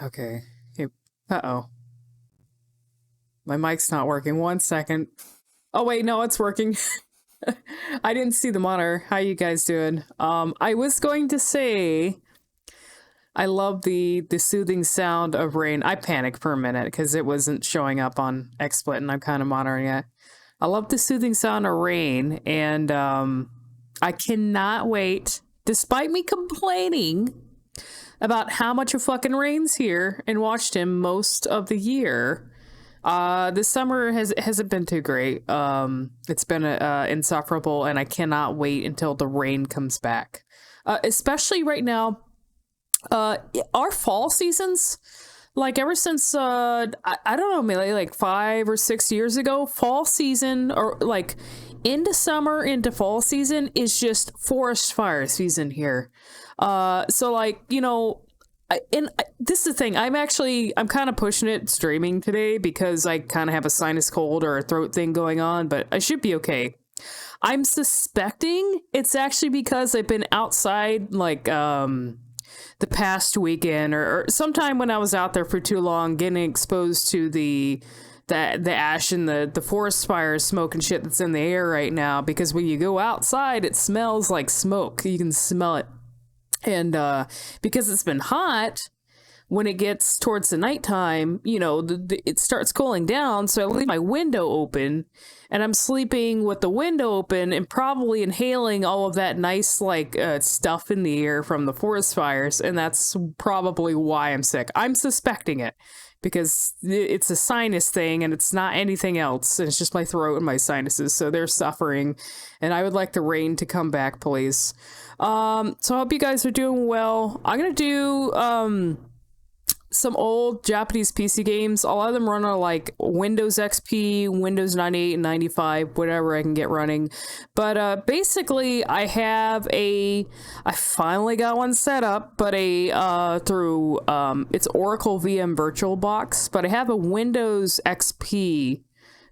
Okay. Hey, uh-oh. My mic's not working. 1 second. Oh wait, no, it's working. I didn't see the monitor. How you guys doing? I was going to say I love the soothing sound of rain. I panicked for a minute because it wasn't showing up on XSplit and I'm kind of monitoring it. I love the soothing sound of rain, and I cannot wait, despite me complaining about how much it fucking rains here in Washington most of the year. This summer hasn't been too great. It's been insufferable, and I cannot wait until the rain comes back. Especially right now, our fall seasons, like ever since I don't know, maybe like 5 or 6 years ago, fall season, or like into summer into fall season, is just forest fire season here. So like, you know, this is the thing. I'm kind of pushing it streaming today because I kind of have a sinus cold or a throat thing going on, but I should be okay. I'm suspecting it's actually because I've been outside like the past weekend, or sometime when I was out there for too long, getting exposed to the ash and the forest fire smoke and shit that's in the air right now. Because when you go outside, it smells like smoke. You can smell it. And because it's been hot, when it gets towards the nighttime, you know, it starts cooling down. So I leave my window open, and I'm sleeping with the window open and probably inhaling all of that nice, like, stuff in the air from the forest fires. And that's probably why I'm sick. I'm suspecting it because it's a sinus thing and it's not anything else. It's just my throat and my sinuses. So they're suffering. And I would like the rain to come back, please. So I hope you guys are doing well. I'm going to do some old Japanese PC games. A lot of them run on like Windows XP, Windows 98 and 95, whatever I can get running. But basically I finally got one set up, but through it's Oracle VM VirtualBox, but I have a Windows XP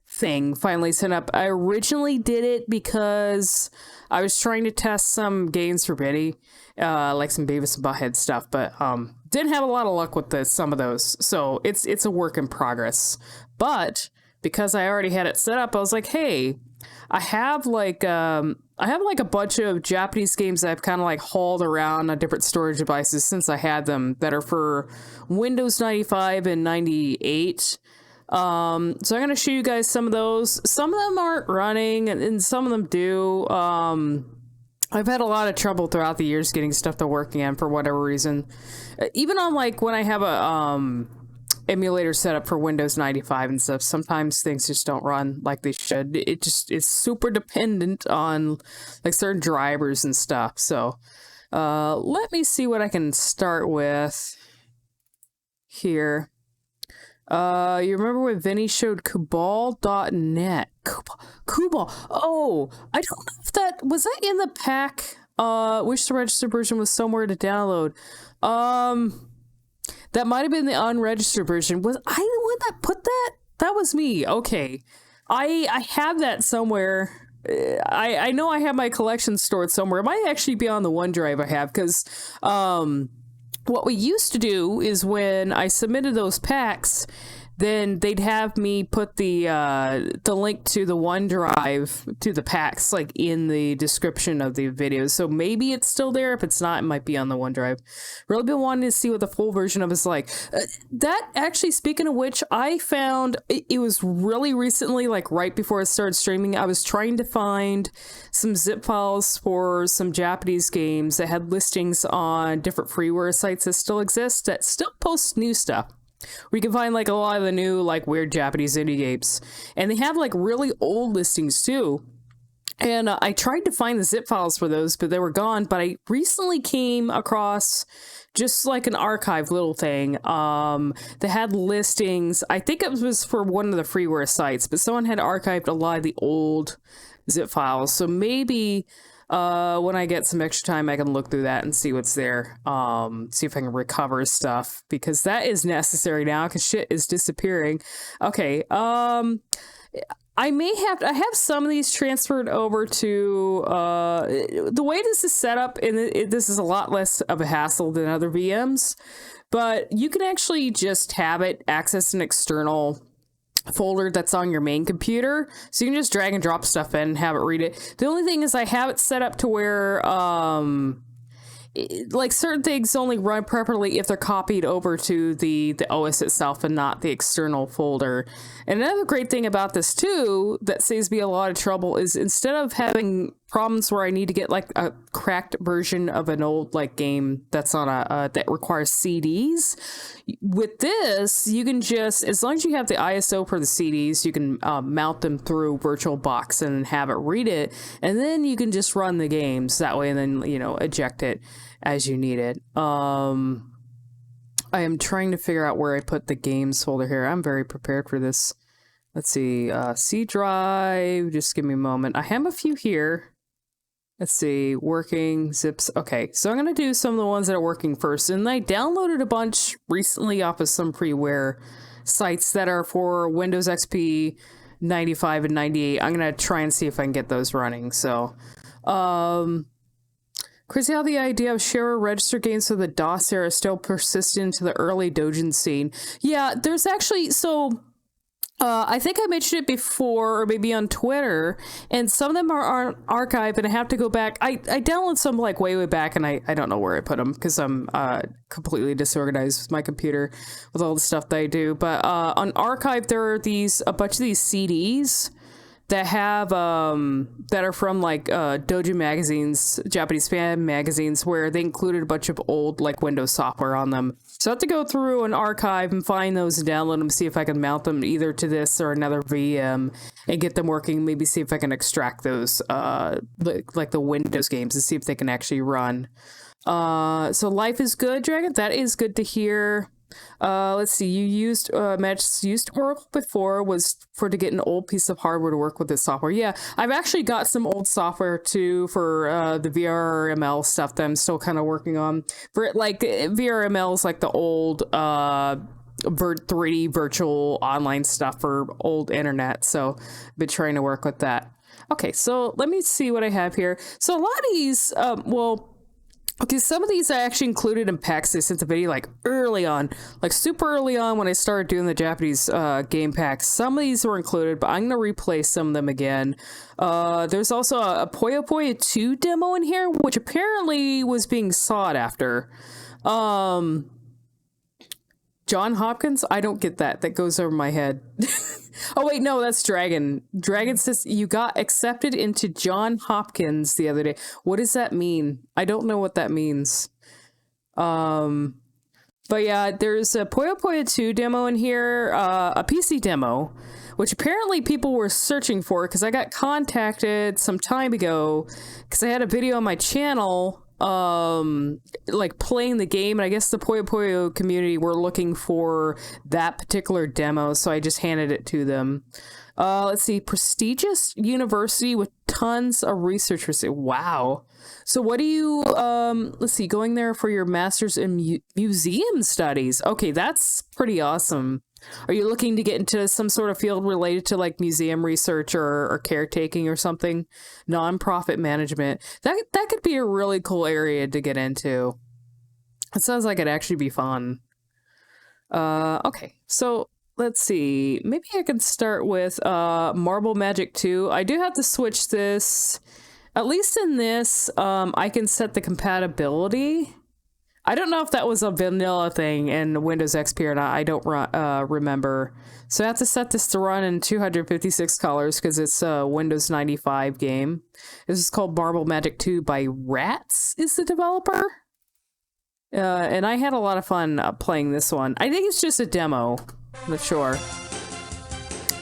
thing finally set up. I originally did it because I was trying to test some games for Biddy, like some Beavis and Butthead stuff, but didn't have a lot of luck with some of those. So it's a work in progress. But because I already had it set up, I was like, hey, I have like a bunch of Japanese games that I've kind of like hauled around on different storage devices since I had them, that are for Windows 95 and 98. So I'm going to show you guys some of those. Some of them aren't running, and some of them do. I've had a lot of trouble throughout the years getting stuff to work again for whatever reason. Even on like when I have a emulator set up for Windows 95 and stuff, sometimes things just don't run like they should. It's super dependent on like certain drivers and stuff. So let me see what I can start with here. You remember when Vinny showed Kubal.net? Kubal. Oh, I don't know if that was that in the pack. Wish the registered version was somewhere to download. That might have been the unregistered version. Was I the one that put that? That was me. Okay. I have that somewhere. I know I have my collection stored somewhere. It might actually be on the OneDrive I have, because what we used to do is when I submitted those packs, then they'd have me put the link to the OneDrive to the packs like in the description of the videos. So maybe it's still there. If it's not, it might be on the OneDrive. Really been wanting to see what the full version of it's like. That actually, speaking of which, I found it was really recently, like right before I started streaming. I was trying to find some zip files for some Japanese games that had listings on different freeware sites that still exist, that still post new stuff. We can find like a lot of the new like weird Japanese indie games, and they have like really old listings too. And I tried to find the zip files for those, but they were gone. But I recently came across just like an archive little thing that had listings. I think it was for one of the freeware sites, but someone had archived a lot of the old zip files. So maybe when I get some extra time, I can look through that and see what's there. See if I can recover stuff, because that is necessary now, because shit is disappearing. Okay. I have some of these transferred over to, the way this is set up, and this is a lot less of a hassle than other VMs, but you can actually just have it access an external folder that's on your main computer. So you can just drag and drop stuff in and have it read it. The only thing is I have it set up to where, like certain things only run properly if they're copied over to the OS itself and not the external folder. And another great thing about this too that saves me a lot of trouble is instead of having problems where I need to get like a cracked version of an old like game that's on that requires CDs, with this you can just, as long as you have the ISO for the CDs, you can mount them through VirtualBox and have it read it, and then you can just run the games that way and then, you know, eject it as you need it. I am trying to figure out where I put the games folder here. I'm very prepared for this. Let's see, C drive, just give me a moment. I have a few here. Let's see, working, zips. Okay, so I'm gonna do some of the ones that are working first. And I downloaded a bunch recently off of some freeware sites that are for Windows XP 95 and 98. I'm gonna try and see if I can get those running. So, crazy how the idea of share register games for the DOS era still persisted into the early Dojin scene. Yeah, there's actually, so I think I mentioned it before, or maybe on Twitter, and some of them are archived, and I have to go back. I downloaded some like way back, and I don't know where I put them because I'm completely disorganized with my computer with all the stuff that I do. But on archive, there are a bunch of these CDs that have that are from like Dojo magazines, Japanese fan magazines, where they included a bunch of old like Windows software on them. So I have to go through an archive and find those and download them, see if I can mount them either to this or another VM and get them working. Maybe see if I can extract those like the Windows games and see if they can actually run. So life is good, Dragon. That is good to hear. Let's see, you used Oracle before was to get an old piece of hardware to work with this software. Yeah, I've actually got some old software too for the VRML stuff that I'm still kind of working on. For like VRML is like the old 3D virtual online stuff for old internet, so I've been trying to work with that. Okay, so let me see what I have here. So a lot of these, okay, some of these I actually included in packs. I sent the video like early on, like super early on when I started doing the Japanese game packs. Some of these were included, but I'm going to replay some of them again. There's also a Puyo Puyo 2 demo in here, which apparently was being sought after. John Hopkins? I don't get that. That goes over my head. Oh, wait, no, that's Dragon. Dragon says you got accepted into John Hopkins the other day. What does that mean? I don't know what that means. But yeah, there's a Puyo Puyo 2 demo in here, a PC demo, which apparently people were searching for because I got contacted some time ago because I had a video on my channel like playing the game, and I guess the Puyo Puyo community were looking for that particular demo, so I just handed it to them. Let's see, prestigious university with tons of researchers. Wow. So what do you, let's see, going there for your master's in museum studies. Okay, that's pretty awesome. Are you looking to get into some sort of field related to like museum research or caretaking or something? Nonprofit management. That could be a really cool area to get into. It sounds like it'd actually be fun. Okay, so let's see. Maybe I can start with Marble Magic 2. I do have to switch this. At least in this, I can set the compatibility. I don't know if that was a vanilla thing in Windows XP or not. I don't remember. So I have to set this to run in 256 colors because it's a Windows 95 game. This is called Marble Magic 2 by Rats is the developer. And I had a lot of fun playing this one. I think it's just a demo, I'm not sure.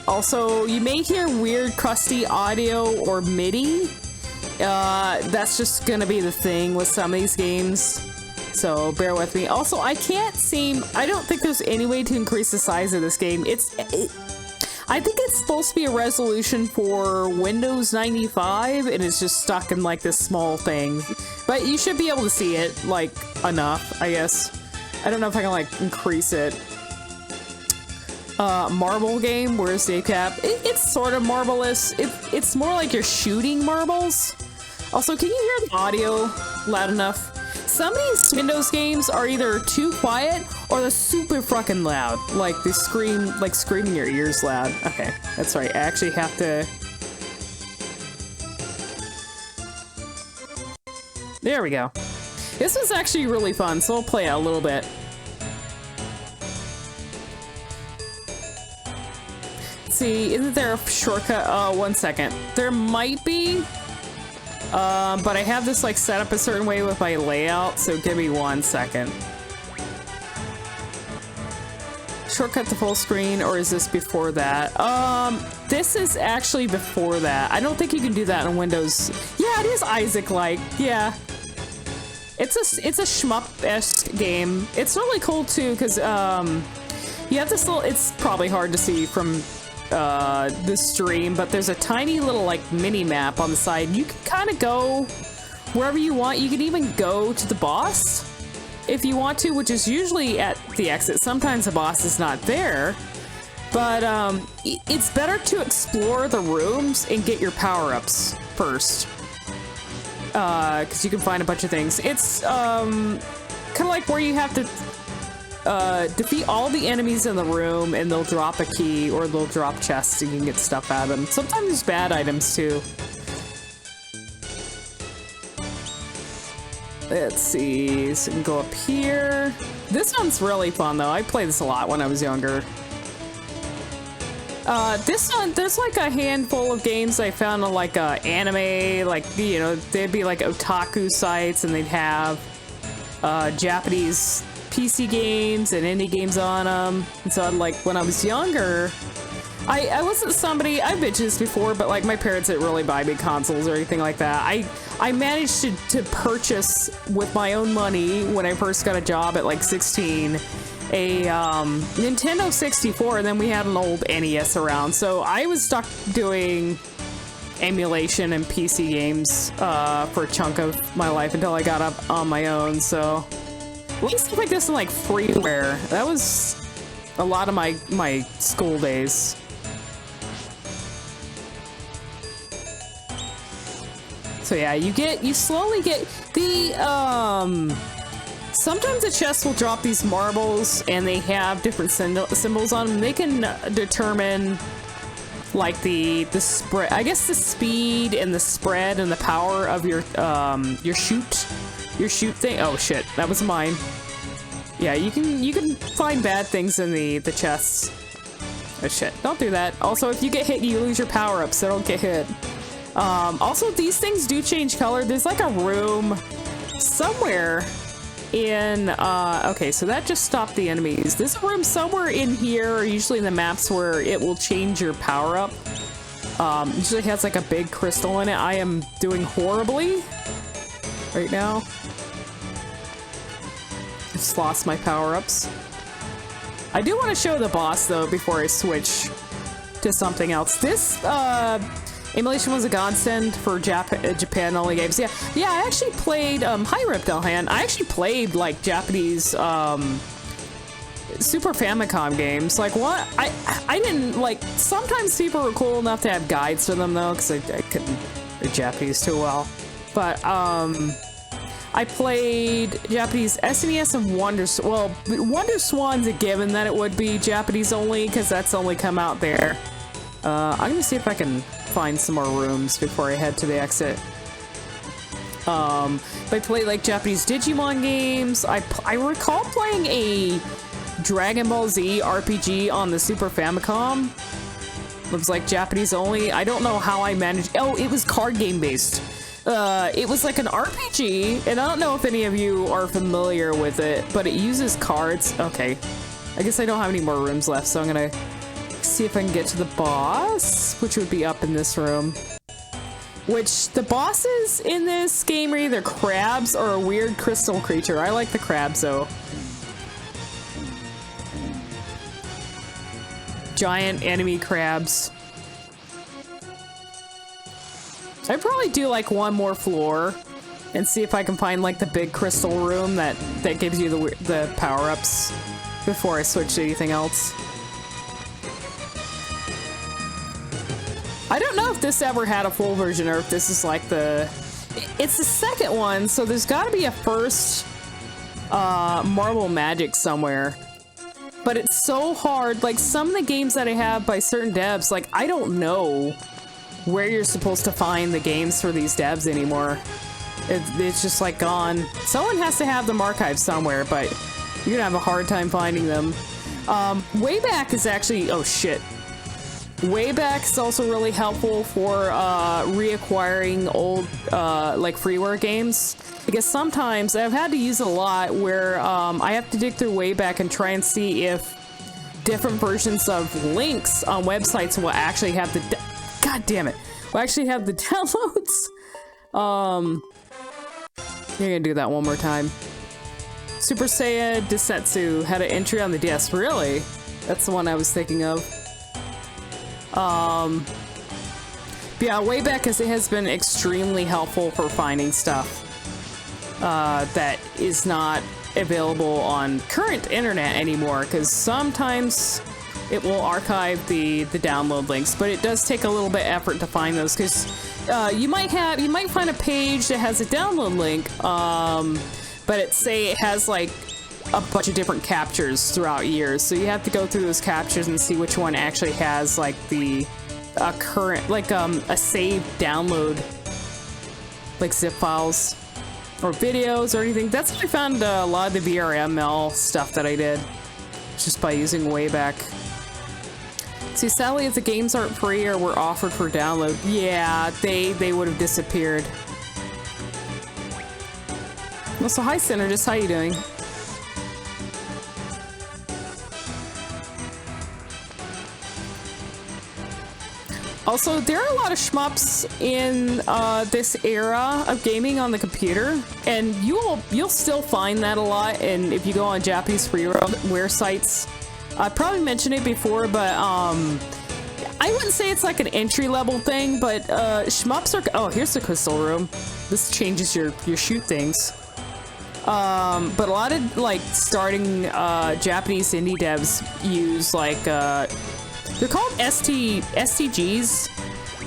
Also, you may hear weird crusty audio or MIDI. That's just gonna be the thing with some of these games. So bear with me. Also, I don't think there's any way to increase the size of this game. I think it's supposed to be a resolution for Windows 95, and it's just stuck in like this small thing. But you should be able to see it, like, enough, I guess. I don't know if I can, like, increase it. marble game where Escape Cap, it's sort of marvelous. It's more like you're shooting marbles. Also, can you hear the audio loud enough? Some of these Windows games are either too quiet or they're super fucking loud. Like they scream, like screaming your ears loud. Okay, that's right. I actually have to... There we go. This was actually really fun, so I'll play it a little bit. Let's see, isn't there a shortcut? 1 second. There might be. But I have this like set up a certain way with my layout, so give me 1 second. Shortcut to full screen, or is this before that? This is actually before that. I don't think you can do that on Windows. Yeah, it is Isaac-like. Yeah. It's a shmup-esque game. It's really cool too, because you have this little, it's probably hard to see from the stream, but there's a tiny little like mini map on the side. You can kind of go wherever you want. You can even go to the boss if you want to, which is usually at the exit. Sometimes the boss is not there, but it's better to explore the rooms and get your power-ups first, because you can find a bunch of things. It's kind of like where you have to defeat all the enemies in the room and they'll drop a key or they'll drop chests and you can get stuff out of them. Sometimes there's bad items too. Let's see, so we can go up here. This one's really fun though. I played this a lot when I was younger. This one, there's like a handful of games I found on like anime, like, you know, they'd be like otaku sites and they'd have Japanese PC games and indie games on them. And so like when I was younger, I wasn't somebody, I've mentioned this before, but like my parents didn't really buy me consoles or anything like that. I managed to purchase with my own money when I first got a job at like 16 a Nintendo 64, and then we had an old NES around. So I was stuck doing emulation and PC games for a chunk of my life until I got up on my own. So at least stuff like this in like freeware. That was a lot of my school days. So yeah, you slowly get the sometimes the chests will drop these marbles and they have different symbols on them. They can determine like the spread, I guess the speed and the spread and the power of your shoot thing. Oh shit, that was mine. Yeah, you can find bad things in the chests. Oh shit, don't do that. Also, if you get hit, you lose your power-ups, so don't get hit. Also, these things do change color. There's like a room somewhere in, okay, so that just stopped the enemies. There's a room somewhere in here, usually in the maps, where it will change your power-up. Usually has like a big crystal in it. I am doing horribly right now. Just lost my power-ups. I do want to show the boss, though, before I switch to something else. This, emulation was a godsend for Japan-only games. Yeah, I actually played, hi Reptilhan, I actually played, like, Japanese, Super Famicom games. Like, what? I didn't, like, sometimes people were cool enough to have guides for them, though, because I couldn't read Japanese too well. But, I played Japanese SNES and Wonder Swan's a given that it would be Japanese only, because that's only come out there. I'm gonna see if I can find some more rooms before I head to the exit. But I played like Japanese Digimon games. I recall playing a Dragon Ball Z RPG on the Super Famicom. It was like Japanese only. I don't know how I managed. Oh, it was card game based. It was like an RPG, and I don't know if any of you are familiar with it, but it uses cards. Okay, I guess I don't have any more rooms left, so I'm gonna see if I can get to the boss, which would be up in this room. Which, the bosses in this game are either crabs or a weird crystal creature. I like the crabs, though. Giant enemy crabs. I'd probably do like one more floor and see if I can find like the big crystal room that gives you the power-ups before I switch to anything else. don't know if this ever had a full version or if this is like the... It's the second one, so there's got to be a first Marble Magic somewhere. But it's so hard. Like, some of the games that I have by certain devs, like, I don't know where you're supposed to find the games for these devs anymore. It's just, like, gone. Someone has to have them archived somewhere, but you're gonna have a hard time finding them. Wayback is actually... Oh, shit. Wayback is also really helpful for reacquiring old, like, freeware games. Because sometimes, I've had to use it a lot, where I have to dig through Wayback and try and see if different versions of links on websites will actually have the... God damn it! Will actually have the downloads. You're gonna do that one more time. Super Saiyan Desetsu had an entry on the DS. Really? That's the one I was thinking of. Yeah, Wayback has been extremely helpful for finding stuff that is not available on current internet anymore, because sometimes it will archive the download links, but it does take a little bit of effort to find those, because you might find a page that has a download link, but it has like a bunch of different captures throughout years, so you have to go through those captures and see which one actually has like the current, like a saved download, like zip files or videos or anything. That's how I found a lot of the VRML stuff that I did, just by using Wayback. See, sadly, if the games aren't free or were offered for download, yeah, they would have disappeared. Well, so hi, Synergist, how you doing? Also, there are a lot of shmups in this era of gaming on the computer, and you'll still find that a lot. And if you go on Japanese freeware sites, I probably mentioned it before, but I wouldn't say it's like an entry-level thing. But shmups are... Oh, here's the crystal room. This changes your shoot things. But a lot of like starting Japanese indie devs use like they're called STGs,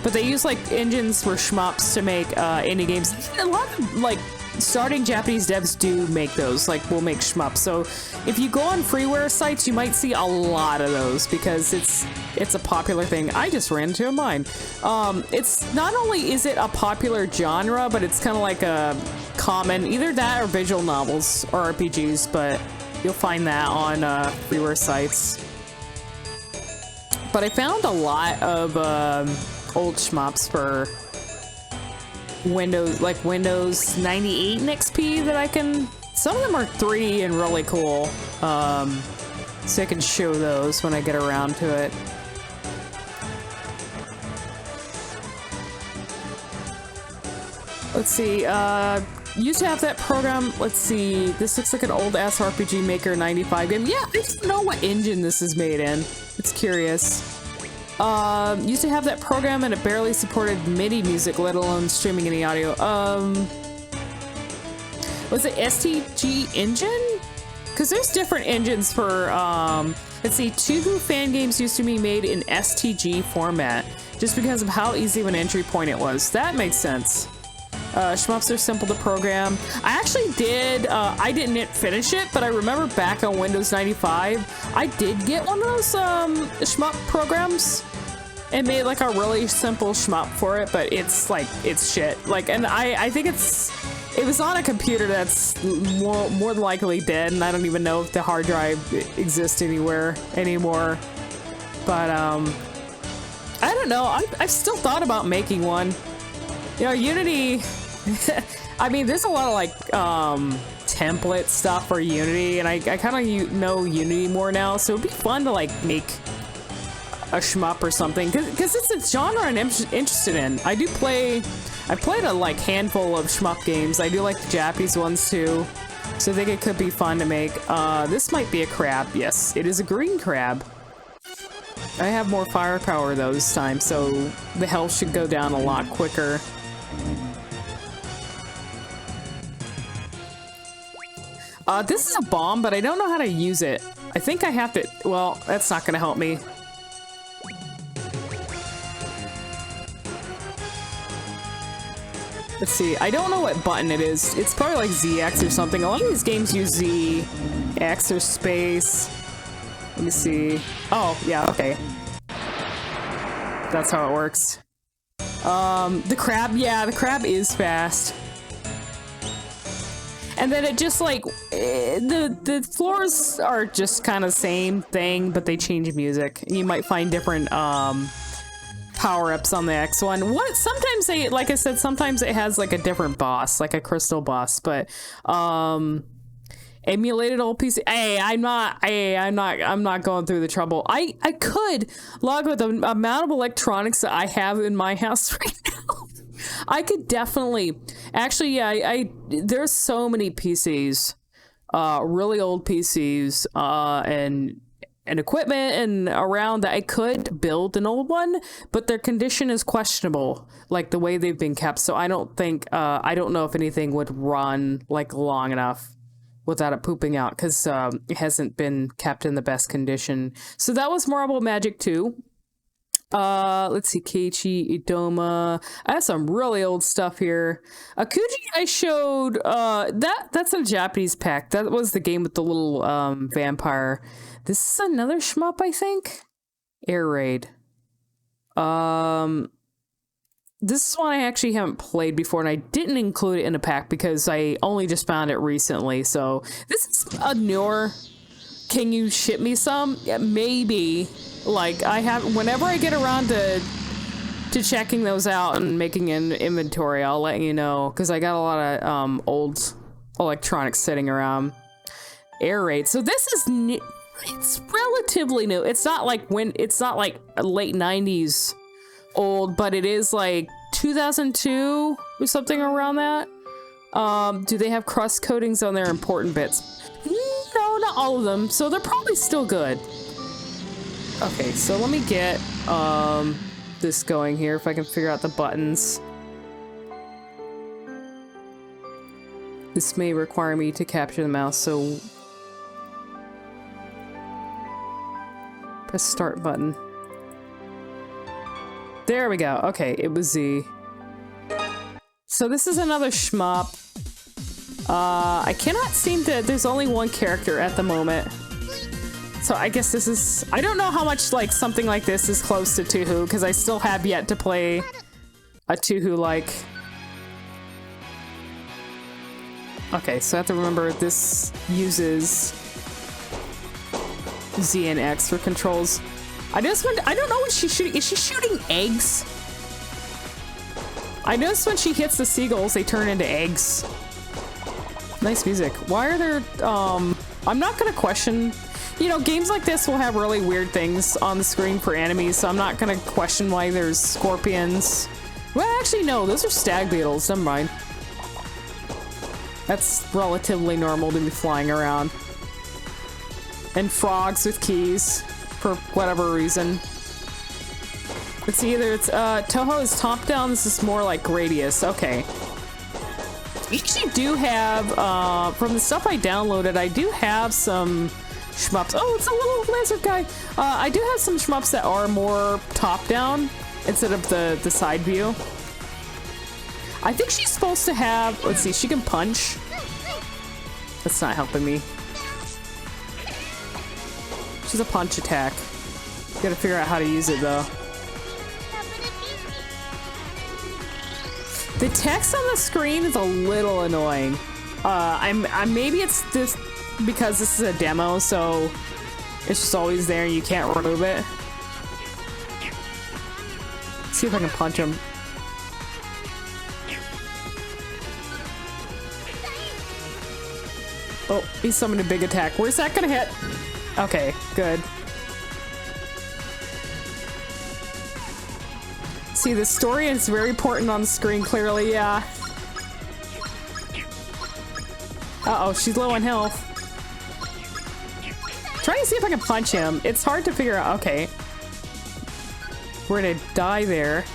but they use like engines for shmups to make indie games. A lot of like starting Japanese devs do make those, like will make shmups. So if you go on freeware sites, you might see a lot of those because it's a popular thing. I just ran into a mine. It's not only is it a popular genre, but it's kind of like a common, either that or visual novels or RPGs, but you'll find that on freeware sites. But I found a lot of old shmups for Windows, like Windows 98 and XP that I can... Some of them are 3D and really cool. So I can show those when I get around to it. Let's see, used to have that program. Let's see, this looks like an old ass RPG Maker 95 game. Yeah, I don't know what engine this is made in. It's curious. Used to have that program and it barely supported MIDI music, let alone streaming any audio. Was it STG engine? Because there's different engines for, let's see, Tuhu fan games used to be made in STG format, just because of how easy of an entry point it was. That makes sense. Shmups are simple to program. I actually did, I didn't finish it, but I remember back on Windows 95, I did get one of those shmup programs and made like a really simple shmup for it, but it's like, it's shit. Like, and I think it was on a computer that's more than likely dead, and I don't even know if the hard drive exists anywhere anymore. But, I don't know, I've still thought about making one. You know, Unity, I mean, there's a lot of like template stuff for Unity, and I kind of know Unity more now, so it'd be fun to like make a shmup or something, because it's a genre I'm interested in. I've played a like handful of shmup games. I do like the Japanese ones too, so I think it could be fun to make. This might be a crab. Yes, it is a green crab. I have more firepower though this time, so the health should go down a lot quicker. This is a bomb, but I don't know how to use it. I think I have to... Well, that's not gonna help me. Let's see. I don't know what button it is. It's probably like ZX or something. A lot of these games use Z, X, or space. Let me see. Oh, yeah, okay. That's how it works. The crab, yeah, the crab is fast. And then it just like, the floors are just kind of same thing, but they change music. You might find different, power-ups on the X one. Sometimes they, like I said, sometimes it has like a different boss, like a crystal boss, but, emulated old PC. Hey, I'm not going through the trouble. I could log with the amount of electronics that I have in my house right now. I could definitely, actually, yeah, there's so many PCs, really old PCs, and equipment and around that I could build an old one, but their condition is questionable, like the way they've been kept. So I don't think, I don't know if anything would run like long enough without it pooping out, because it hasn't been kept in the best condition. So that was Marble Magic 2. Let's see, Keiichi, Idoma. I have some really old stuff here. Akuji I showed, that's a Japanese pack. That was the game with the little vampire. This is another shmup, I think. Air Raid. This is one I actually haven't played before, and I didn't include it in a pack because I only just found it recently. So this is a newer. Can you ship me some? Yeah, maybe. Like, I have, whenever I get around to checking those out and making an inventory, I'll let you know, because I got a lot of old electronics sitting around. Air Raid. So this is new. It's relatively new. It's not like it's not like late 90s old, but it is like 2002 or something around that. Do they have crust coatings on their important bits? No, not all of them. So they're probably still good. Okay, so let me get this going here if I can figure out the buttons. This may require me to capture the mouse, so press start button. There we go. Okay, it was Z. So this is another shmup. I cannot seem to, there's only one character at the moment. So I guess this is, I don't know how much like something like this is close to Touhou, because I still have yet to play a Touhou-like. Okay, so I have to remember this uses Z and X for controls. I don't know what she's shooting. Is she shooting eggs? I noticed when she hits the seagulls, they turn into eggs. Nice music. Why are there, I'm not gonna question, you know, games like this will have really weird things on the screen for enemies, so I'm not gonna question why there's scorpions. Well, actually, no, those are stag beetles. Never mind. That's relatively normal to be flying around. And frogs with keys, for whatever reason. It's either, Touhou is top-down, this is more like Gradius. Okay. I actually do have, from the stuff I downloaded, I do have some shmups. Oh, it's a little lizard guy. I do have some shmups that are more top-down instead of the side view. I think she's supposed to have, let's see, she can punch. That's not helping me. She's a punch attack. Gotta figure out how to use it though. The text on the screen is a little annoying. Maybe it's this because this is a demo, so it's just always there and you can't remove it. Let's see if I can punch him. Oh, he summoned a big attack. Where's that gonna hit? Okay, good. See, the story is very important on the screen, clearly, yeah. Uh-oh, she's low on health. Trying to see if I can punch him. It's hard to figure out. Okay. We're gonna die there.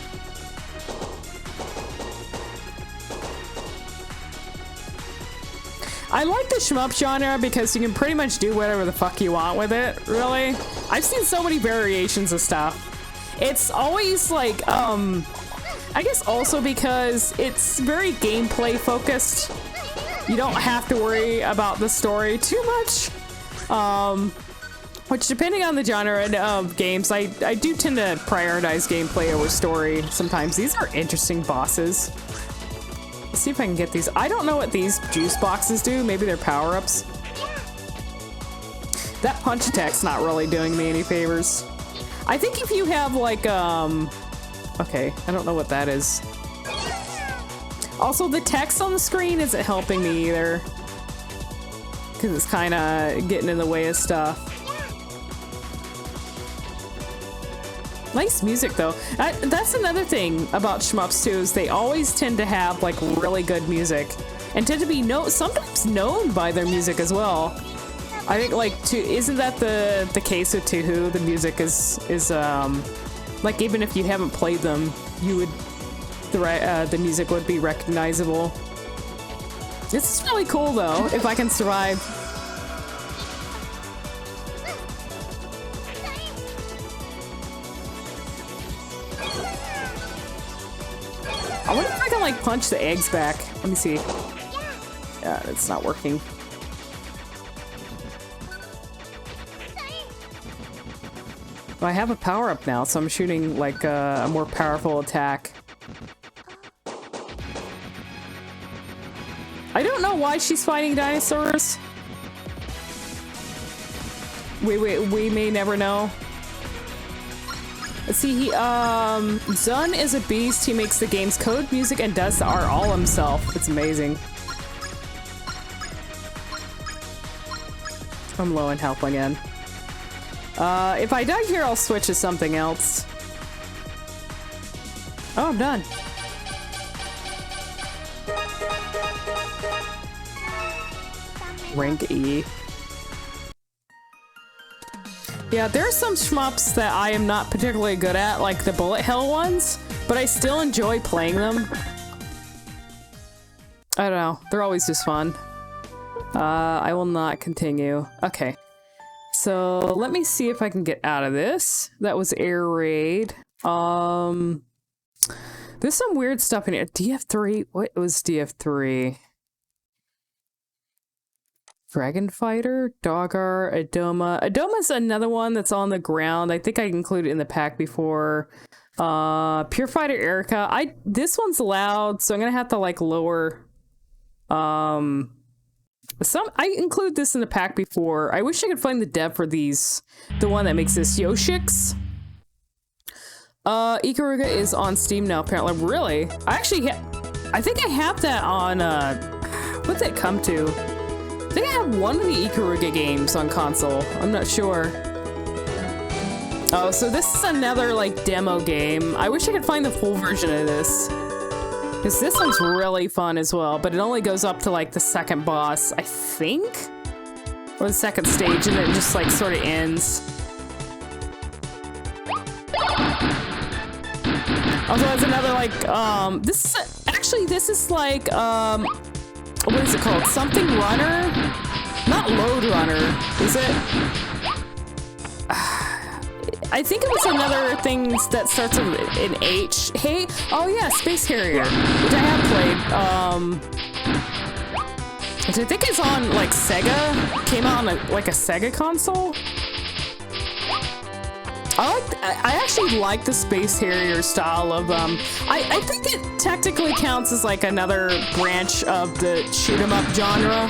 I like the shmup genre because you can pretty much do whatever the fuck you want with it, really. I've seen so many variations of stuff. It's always like, I guess also because it's very gameplay focused. You don't have to worry about the story too much. Which, depending on the genre of games, I do tend to prioritize gameplay over story sometimes. These are interesting bosses. Let's see if I can get these. I don't know what these juice boxes do. Maybe they're power-ups. That punch attack's not really doing me any favors. I think if you have like, okay, I don't know what that is. Also, the text on the screen isn't helping me either. Because it's kind of getting in the way of stuff. Nice music though. That's another thing about shmups too, is they always tend to have like really good music and tend to be sometimes known by their music as well. I think like isn't that the case with Touhou? The music is like, even if you haven't played them, you would the music would be recognizable. This is really cool though, if I can survive. I wonder if I can like punch the eggs back. Let me see. Yeah, it's not working. Well, I have a power-up now, so I'm shooting like a more powerful attack. I don't know why she's fighting dinosaurs. We may never know. Let's see, Zun is a beast. He makes the game's code, music, and does the art all himself. It's amazing. I'm low in health again. If I die here, I'll switch to something else. Oh, I'm done. Rank E. Yeah, there are some shmups that I am not particularly good at, like the bullet hell ones, but I still enjoy playing them. I don't know, they're always just fun. I will not continue. Okay, so let me see if I can get out of this. That was Air Raid. There's some weird stuff in here. DF3, what was DF3? Dragon Fighter, Dogger, Adoma. Adoma's another one that's on the ground. I think I included it in the pack before. Pure Fighter Erica. This one's loud, so I'm gonna have to like lower. I include this in the pack before. I wish I could find the dev for these. The one that makes this Yoshix. Ikaruga is on Steam now, apparently. Really? I think I have that on what'd that come to? I think I have one of the Ikaruga games on console. I'm not sure. Oh, so this is another, like, demo game. I wish I could find the full version of this. Because this one's really fun as well, but it only goes up to, like, the second boss, I think? Or the second stage, and then it just, like, sort of ends. Also, there's another, like, this is like, what is it called? Something Runner? Not Load Runner, is it? I think it was another thing that starts with an H. Hey, oh yeah, Space Harrier, which I have played. Which I think is on like Sega. Came out on like a Sega console. I actually like the Space Harrier style of, I think it technically counts as like another branch of the shoot 'em up genre.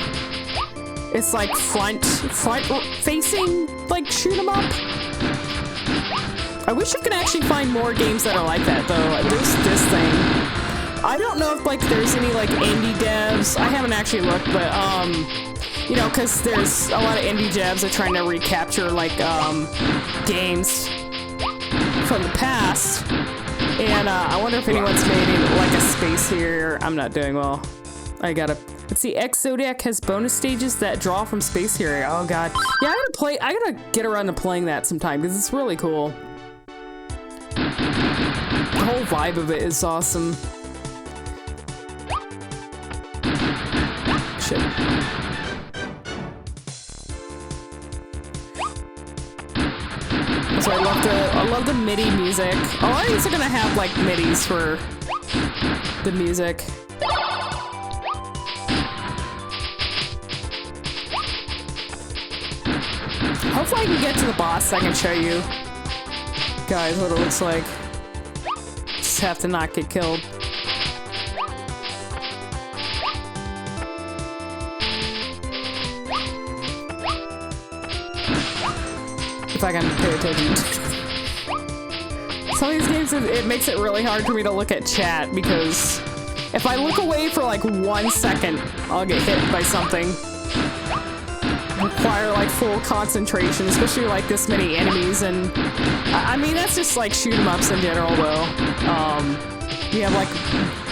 It's like front facing, like shoot 'em up. I wish I could actually find more games that are like that though. There's this thing. I don't know if like there's any like indie devs. I haven't actually looked, but you know, because there's a lot of indie devs that are trying to recapture like games from the past, and I wonder if anyone's made like a Space Harrier. I'm not doing well. Let's see, X Zodiac has bonus stages that draw from Space Harrier. Oh god, yeah, I gotta get around to playing that sometime because it's really cool. The whole vibe of it is awesome. Shit. So I love the MIDI music. A lot of these are gonna have like MIDIs for the music. Hopefully I can get to the boss so I can show you guys what it looks like. Just have to not get killed. If I can pay attention. Some of these games, it makes it really hard for me to look at chat because if I look away for like 1 second, I'll get hit by something. Require like full concentration, especially like this many enemies, and I mean that's just like shoot 'em ups in general though. You have like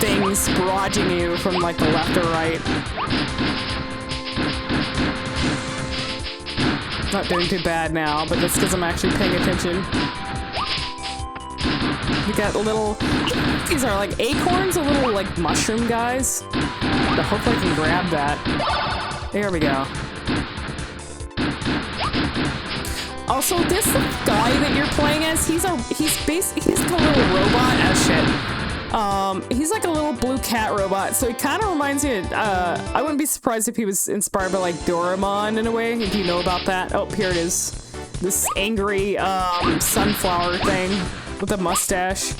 things barraging you from like the left or right. Not doing too bad now, but that's because I'm actually paying attention. We got little, these are like acorns, a little like mushroom guys. But hopefully I can grab that. There we go. Also, this guy that you're playing as, he's like a little robot. Oh shit. He's like a little blue cat robot, so he kind of reminds me of, I wouldn't be surprised if he was inspired by like Doraemon in a way, if you know about that. Oh, here it is. This angry, sunflower thing with a mustache.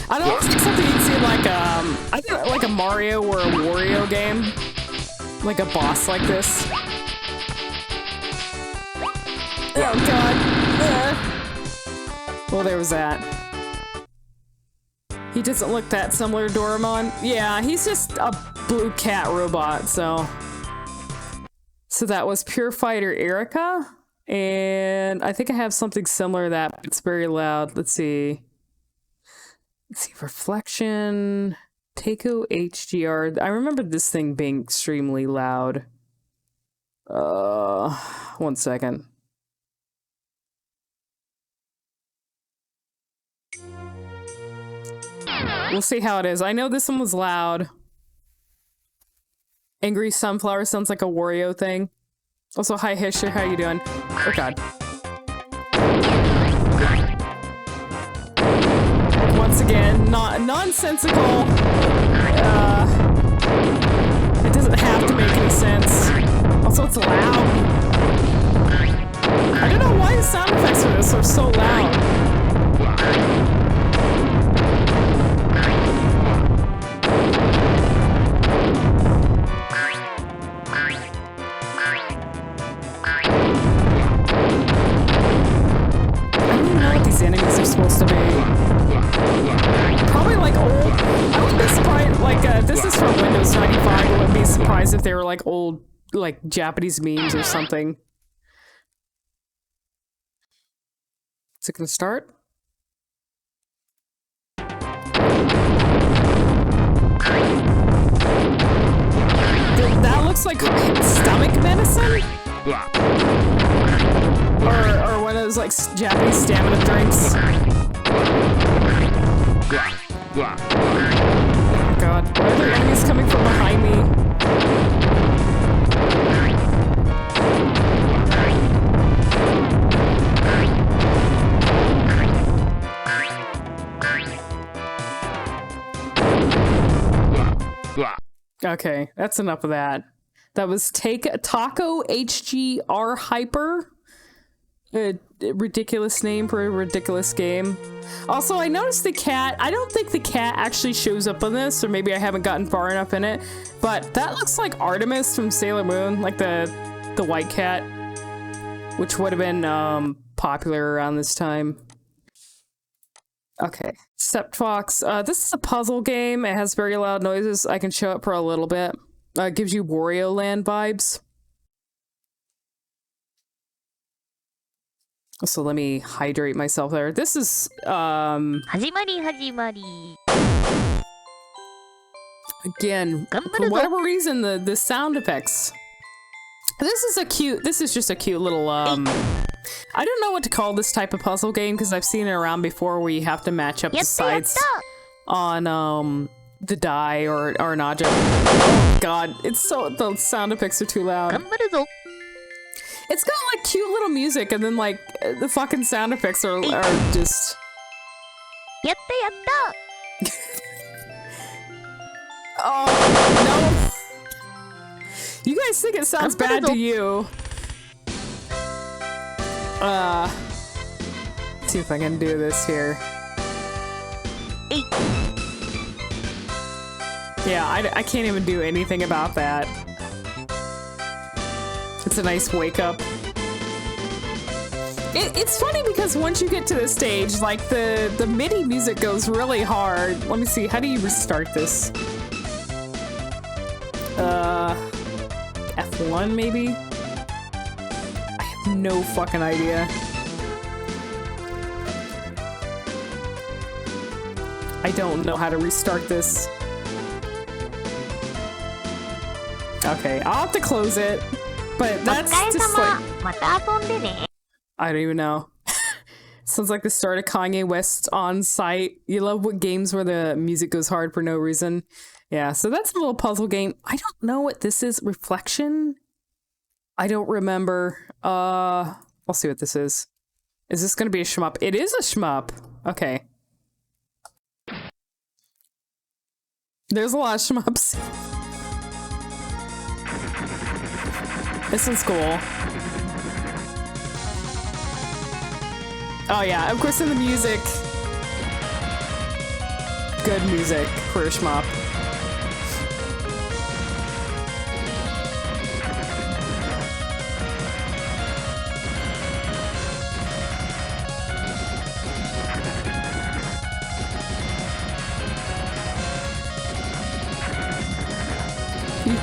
I don't know, it's like something you'd see like, I think like a Mario or a Wario game. Like a boss like this. Oh god. Well, there was that. He doesn't look that similar to Doraemon. Yeah, he's just a blue cat robot, so... So that was Pure Fighter Erica. And I think I have something similar to that, but it's very loud. Let's see. Let's see, Reflection... Takeo HGR. I remember this thing being extremely loud. 1 second. We'll see how it is. I know this one was loud. Angry Sunflower sounds like a Wario thing. Also, hi Hisher, how you doing? Oh god. Once again, nonsensical. It doesn't have to make any sense. Also, it's loud. I don't know why the sound effects for this are so loud. These enemies are supposed to be probably like old. I wouldn't be surprised, like this is from Windows 95. I wouldn't be surprised if they were like old, like Japanese memes or something. Is it gonna start? That looks like stomach medicine? Or one of those like Japanese stamina drinks. Oh god, why are there enemies coming from behind me? Okay, that's enough of that. That was Taco HGR Hyper. A ridiculous name for a ridiculous game. Also, I noticed the cat. I don't think the cat actually shows up on this, or maybe I haven't gotten far enough in it. But that looks like Artemis from Sailor Moon, like the white cat, which would have been popular around this time. Okay, Septfox. This is a puzzle game. It has very loud noises. I can show it for a little bit. It gives you Wario Land vibes. So let me hydrate myself there. This is, Hajimari. again, for whatever reason, the sound effects. This is just a cute little, I don't know what to call this type of puzzle game because I've seen it around before where you have to match up the sides on, the die or an object. Oh god, the sound effects are too loud. It's got like cute little music and then like the fucking sound effects are just... やったやった。Oh, no. You guys think it sounds bad to you. Let's see if I can do this here. Yeah, I can't even do anything about that. It's a nice wake up. It's funny because once you get to this stage, like the MIDI music goes really hard. Let me see, how do you restart this? F1 maybe? I have no fucking idea. I don't know how to restart this. Okay, I'll have to close it. But that's just like... I don't even know. Sounds like the start of Kanye West on site. You love what games where the music goes hard for no reason. Yeah, so that's a little puzzle game. I don't know what this is. Reflection? I don't remember. I'll see what this is. Is this gonna be a shmup? It is a shmup. Okay. There's a lot of shmups. This one's cool. Oh yeah, of course in the music. Good music for a shmup.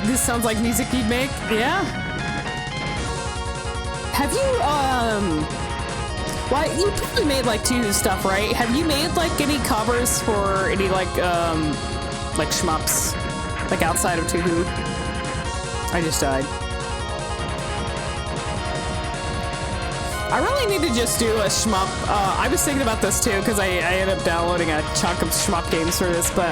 This sounds like music you'd make? Yeah. Have you, well, you probably made like Touhou stuff, right? Have you made like any covers for any like shmups? Like outside of Touhou? I just died. I really need to just do a shmup. I was thinking about this too, because I ended up downloading a chunk of shmup games for this, but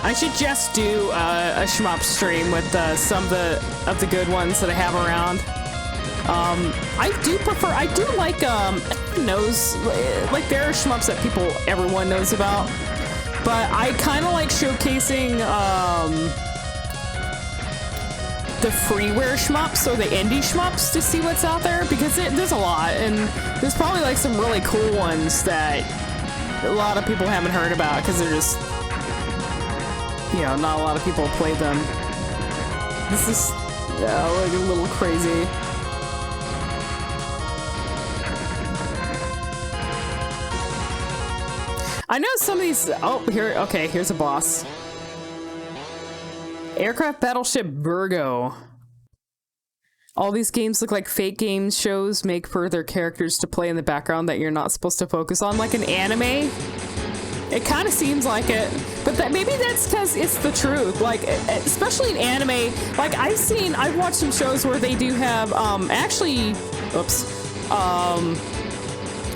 I should just do a shmup stream with some of the good ones that I have around. I do like, everyone knows, like there are shmups that everyone knows about, but I kind of like showcasing, the freeware shmups or the indie shmups to see what's out there, because there's a lot, and there's probably like some really cool ones that a lot of people haven't heard about, because they're just, you know, not a lot of people play them. This is, like a little crazy. I know some of these, oh, here, okay, here's a boss. Aircraft Battleship Virgo. All these games look like fake game shows make for their characters to play in the background that you're not supposed to focus on, like an anime. It kind of seems like it, but maybe that's because it's the truth. Like, especially in anime, like I've watched some shows where they do have, actually,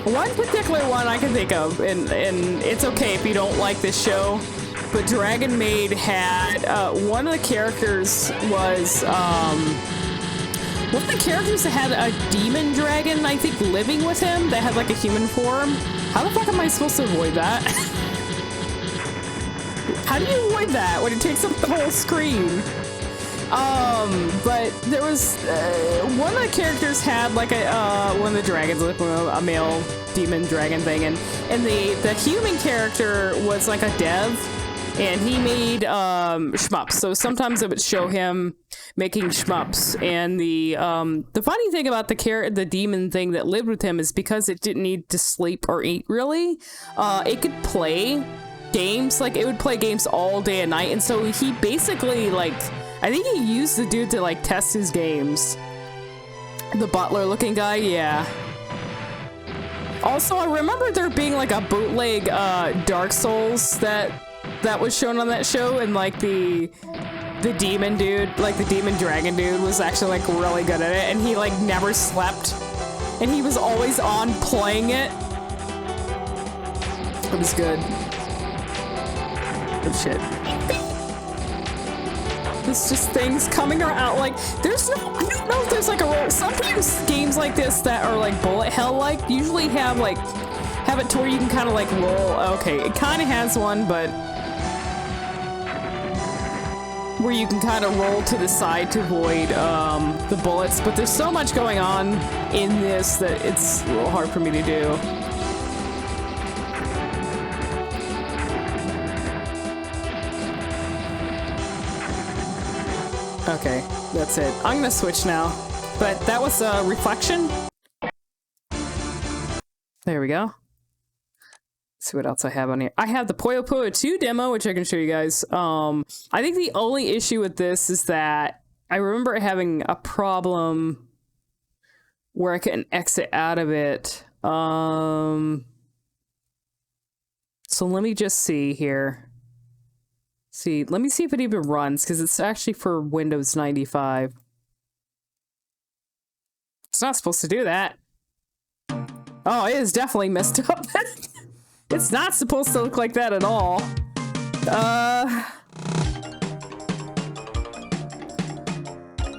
one particular one I can think of, and it's okay if you don't like this show, but Dragon Maid had, one of the characters was, one of the characters that had a demon dragon, I think, living with him that had like a human form. How the fuck am I supposed to avoid that? How do you avoid that when it takes up the whole screen? But there was, one of the characters had like one of the dragons, like a male demon dragon thing, and the human character was like a dev, and he made, shmups. So sometimes it would show him making shmups, and the funny thing about the demon thing that lived with him is because it didn't need to sleep or eat really, it could play games, like it would play games all day and night, and so he basically, like, I think he used the dude to like test his games. The butler looking guy, yeah. Also, I remember there being like a bootleg Dark Souls that was shown on that show, and like the demon dude, like the demon dragon dude, was actually like really good at it, and he like never slept, and he was always on playing it. It was good. Good shit. It's just things coming around, like, there's no, I don't know if there's like a role. Sometimes games like this that are like bullet hell like usually have like have it to where you can kind of like roll. Okay, it kind of has one, but where you can kind of roll to the side to avoid the bullets. But there's so much going on in this that it's a little hard for me to do. Okay, that's it. I'm gonna switch now. But that was Reflection. There we go. Let's see what else I have on here. I have the Puyo Puyo 2 demo, which I can show you guys. I think the only issue with this is that I remember having a problem where I couldn't exit out of it. So let me just see here. Let me see if it even runs, because it's actually for Windows 95. It's not supposed to do that. Oh, it is definitely messed up. It's not supposed to look like that at all.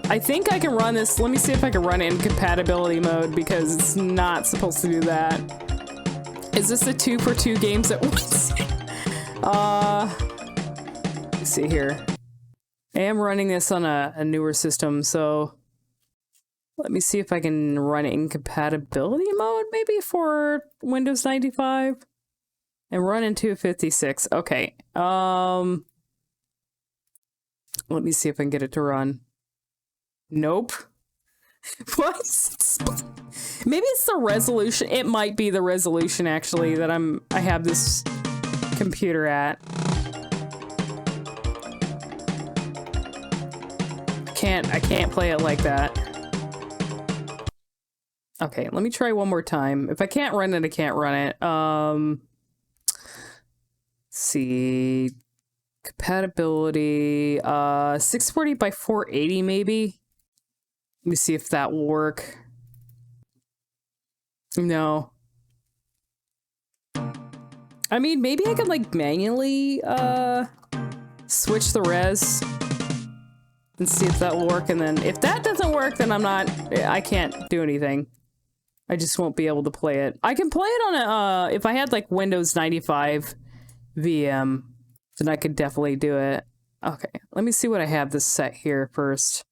I think I can run this. Let me see if I can run it in compatibility mode, because it's not supposed to do that. Is this a 2 for 2 games at once? Let's see here. I am running this on a newer system, so let me see if I can run it in compatibility mode, maybe for Windows 95, and run in 256. Okay. Let me see if I can get it to run. Nope. What? Maybe it's the resolution. It might be the resolution actually that I have this computer at. I can't play it like that. Okay, let me try one more time. If I can't run it, I can't run it. See, compatibility, 640 by 480 maybe. Let me see if that will work. No. I mean, maybe I could like manually switch the res and see if that will work, and then if that doesn't work, then I can't do anything. I just won't be able to play it. I can play it on a, if I had like Windows 95 VM, then I could definitely do it. Okay, let me see what I have this set here first.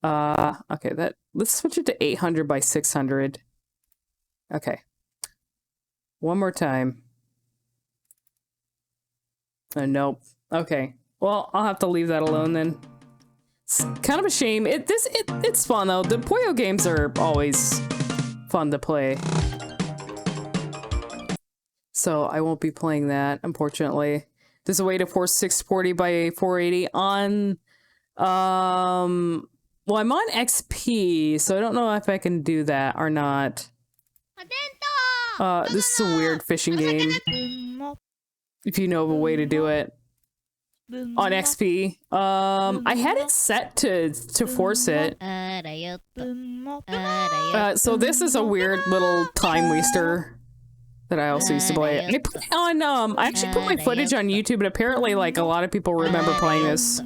Okay, let's switch it to 800 by 600. Okay. One more time. Nope. Okay. Well, I'll have to leave that alone then. It's kind of a shame. It's fun though. The Puyo games are always fun to play. So I won't be playing that, unfortunately. There's a way to force 640 by 480 on well, I'm on XP, so I don't know if I can do that or not. This is a weird fishing game. If you know of a way to do it on XP. I had it set to force it. So this is a weird little time waster that I also used to play. I put on I actually put my footage on YouTube, and apparently like a lot of people remember playing this.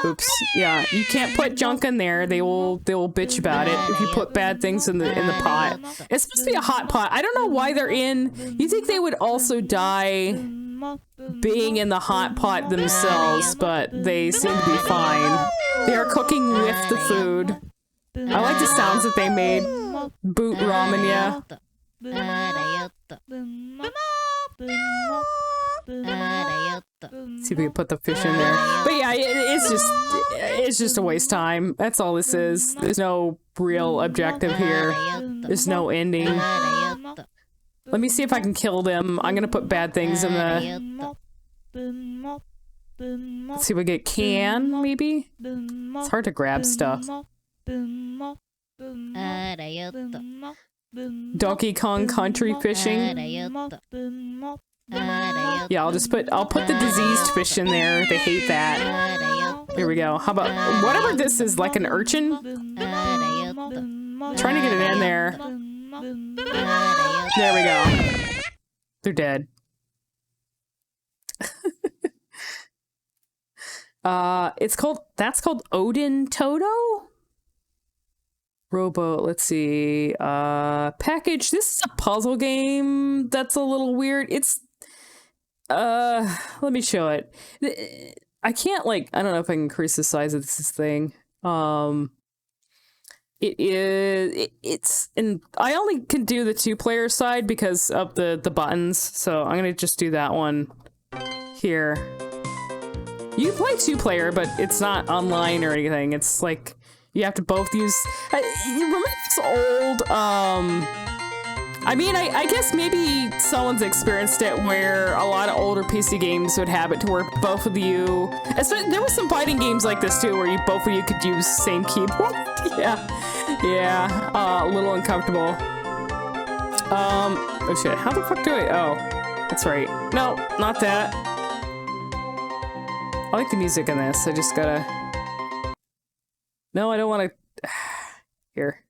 Oops. Yeah, you can't put junk in there. They will bitch about it if you put bad things in the pot. It's supposed to be a hot pot. I don't know why they're in. You think they would also die being in the hot pot themselves, but they seem to be fine. They are cooking with the food. I like the sounds that they made. Boot ramen, yeah. See if we can put the fish in there. But yeah, it's just a waste of time. That's all this is. There's no real objective here. There's no ending. Let me see if I can kill them. I'm gonna put bad things in the... Let's see if we get can, maybe? It's hard to grab stuff. Donkey Kong Country fishing. Yeah, I'll put the diseased fish in there. They hate that. Here we go. How about whatever this is, like an urchin? Trying to get it in there. There we go. They're dead. That's called Odin Toto? Rowboat, let's see. Package. This is a puzzle game that's a little weird. It's let me show it. I can't like I don't know if I can increase the size of this thing. It's and I only can do the 2-player side because of the buttons. So I'm going to just do that one here. You can play 2-player, but it's not online or anything. It's like you have to both use. You remember this old? I mean, I guess maybe someone's experienced it where a lot of older PC games would have it to where both of you. There were some fighting games like this too, where both of you could use same keyboard. yeah, a little uncomfortable. Oh shit! How the fuck do I? Oh, that's right. No, not that. I like the music in this. I just gotta. No, I don't want to. Here.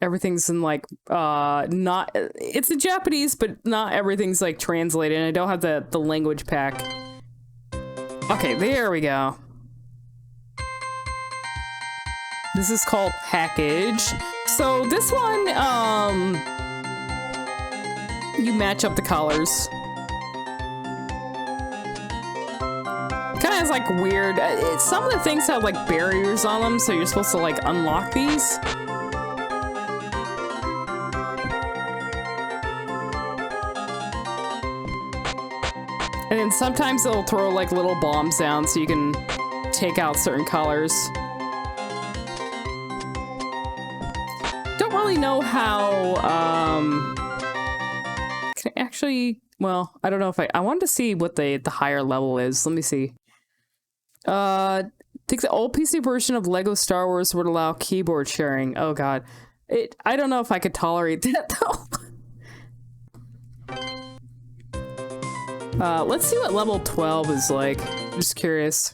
Everything's in like, not. It's in Japanese, but not everything's like translated. And I don't have the language pack. Okay, there we go. This is called Package. So this one, you match up the colors. Kind of has like weird. Some of the things have like barriers on them, so you're supposed to like unlock these. And then sometimes it'll throw like little bombs down so you can take out certain colors. Don't really know how, can I actually, well, I don't know if I wanted to see what the higher level is. Let me see. I think the old PC version of Lego Star Wars would allow keyboard sharing. Oh god. I don't know if I could tolerate that though. Let's see what level 12 is like. I'm just curious.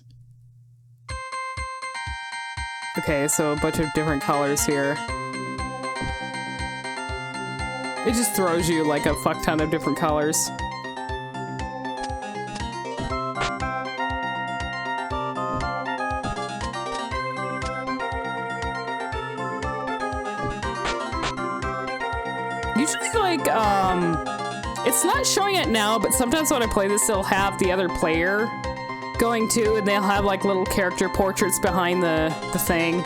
Okay, so a bunch of different colors here. It just throws you like a fuck ton of different colors. Usually like, it's not showing it now, but sometimes when I play this, they'll have the other player going too, and they'll have like little character portraits behind the thing.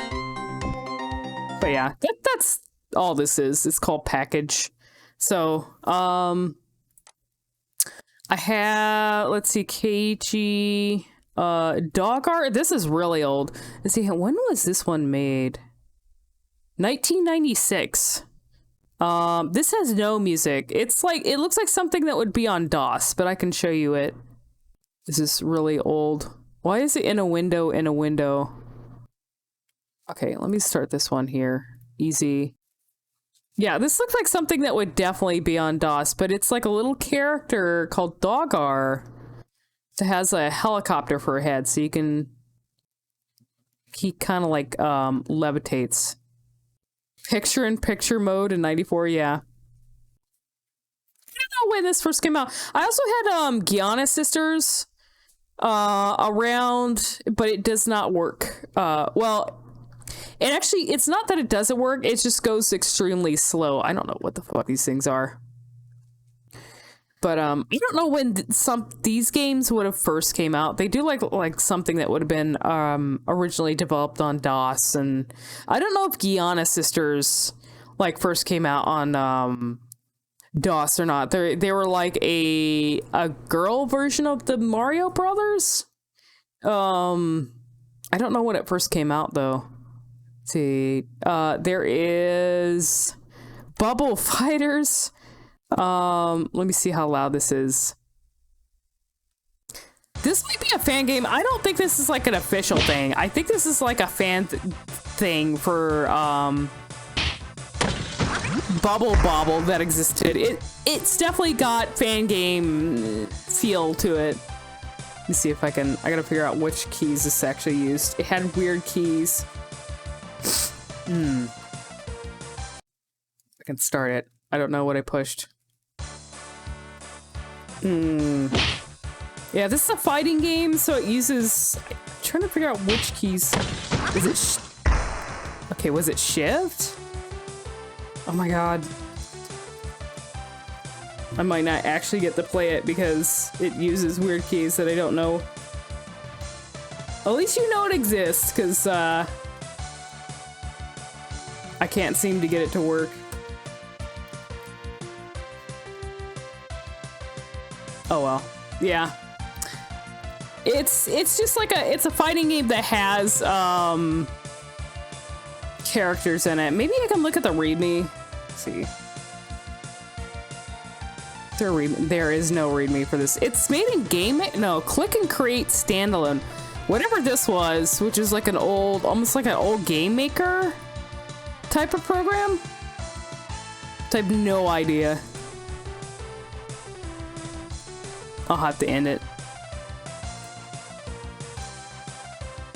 But yeah, that's all this is. It's called Package. So, I have, let's see, KG, Dog Art. This is really old. Let's see, when was this one made? 1996. This has no music. It's like, it looks like something that would be on DOS, but I can show you it. This is really old. Why is it in a window in a window? Okay, let me start this one here. Easy. Yeah, this looks like something that would definitely be on DOS, but it's like a little character called Dogar that has a helicopter for a head, so you can... He kind of like, levitates. Picture-in-picture mode in 94, yeah. I don't know when this first came out. I also had Giana Sisters around, but it does not work. Well, and actually, it's not that it doesn't work, it just goes extremely slow. I don't know what the fuck these things are. But I don't know when these games would have first came out. They do like something that would have been originally developed on DOS, and I don't know if Giana Sisters like first came out on DOS or not. They were like a girl version of the Mario Brothers. I don't know when it first came out though. Let's see, there is Bubble Fighters. Let me see how loud this is. This might be a fan game. I don't think this is like an official thing. I think this is like a fan thing for Bubble Bobble that existed. It's definitely got fan game feel to it. Let me see if I gotta figure out which keys this actually used. It had weird keys. I can start it. I don't know what I pushed. Yeah, this is a fighting game, so it uses... I'm trying to figure out which keys... Is it... Okay, was it shift? Oh my god. I might not actually get to play it because it uses weird keys that I don't know. At least you know it exists, because I can't seem to get it to work. Oh well. Yeah. It's just like it's a fighting game that has characters in it. Maybe I can look at the readme. Let's see. There is no readme for this. It's made in Click and Create standalone. Whatever this was, which is like an old, almost like an old game maker type of program. I have no idea. I'll have to end it.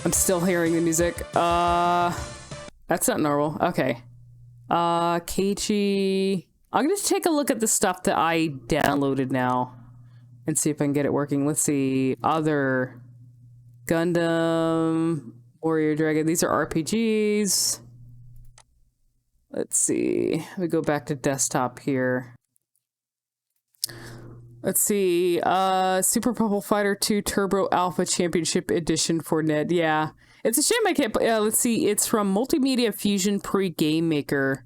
I'm still hearing the music. That's not normal. Okay. Keiichi. I'm gonna take a look at the stuff that I downloaded now and see if I can get it working. Let's see. Other Gundam, Warrior Dragon. These are RPGs. Let's see. We go back to desktop here. Let's see. Super Purple Fighter 2 Turbo Alpha Championship Edition for Ned. Yeah. It's a shame I can't play. Let's see. It's from Multimedia Fusion Pre-Game Maker.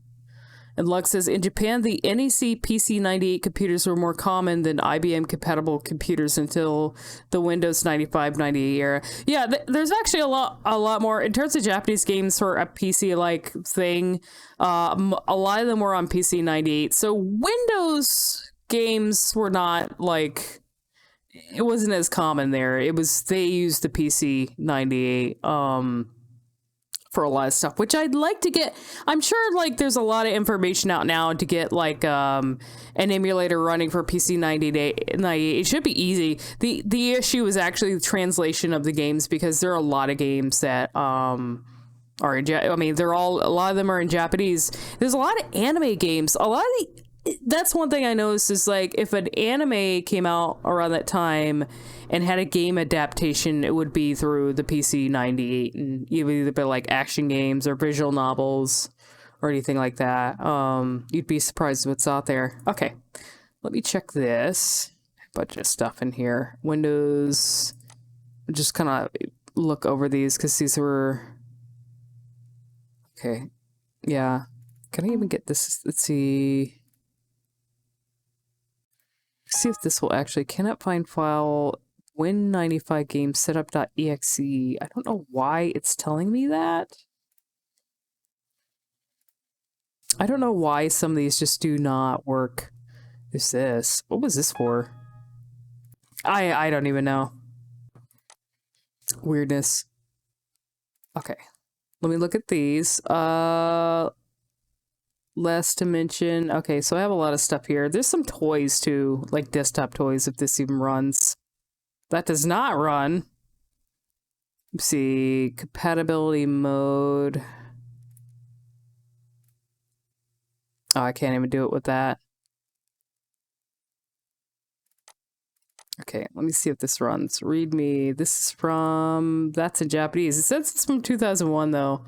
And Lux says, in Japan, the NEC PC-98 computers were more common than IBM-compatible computers until the Windows 95-98 era. Yeah, there's actually a lot more. In terms of Japanese games for a PC-like thing, a lot of them were on PC-98. So Windows games were not, like... It wasn't as common there. They used the PC-98, for a lot of stuff, which I'd like to get. I'm sure like there's a lot of information out now to get like an emulator running for PC-98. It should be easy. The issue is actually the translation of the games, because there are a lot of games that are in a lot of them are in Japanese. There's a lot of anime games. That's one thing I noticed is, like, if an anime came out around that time and had a game adaptation, it would be through the PC-98, and it would either be like action games or visual novels or anything like that. You'd be surprised what's out there. Okay, let me check this. Bunch of stuff in here. Windows. Just kind of look over these because these were. Okay, yeah. Can I even get this? Let's see. See if this will actually. Cannot find file Win95 game setup.exe. I don't know why it's telling me that. I don't know why some of these just do not work. Who's this? What was this for? I don't even know. Weirdness. Okay. Let me look at these. Less to mention. Okay, so I have a lot of stuff here. There's some toys too, like desktop toys, if this even runs. That does not run. Let's see, compatibility mode. Oh, I can't even do it with that. Okay, let me see if this runs. Readme. This is from. That's in Japanese. It says it's from 2001 though.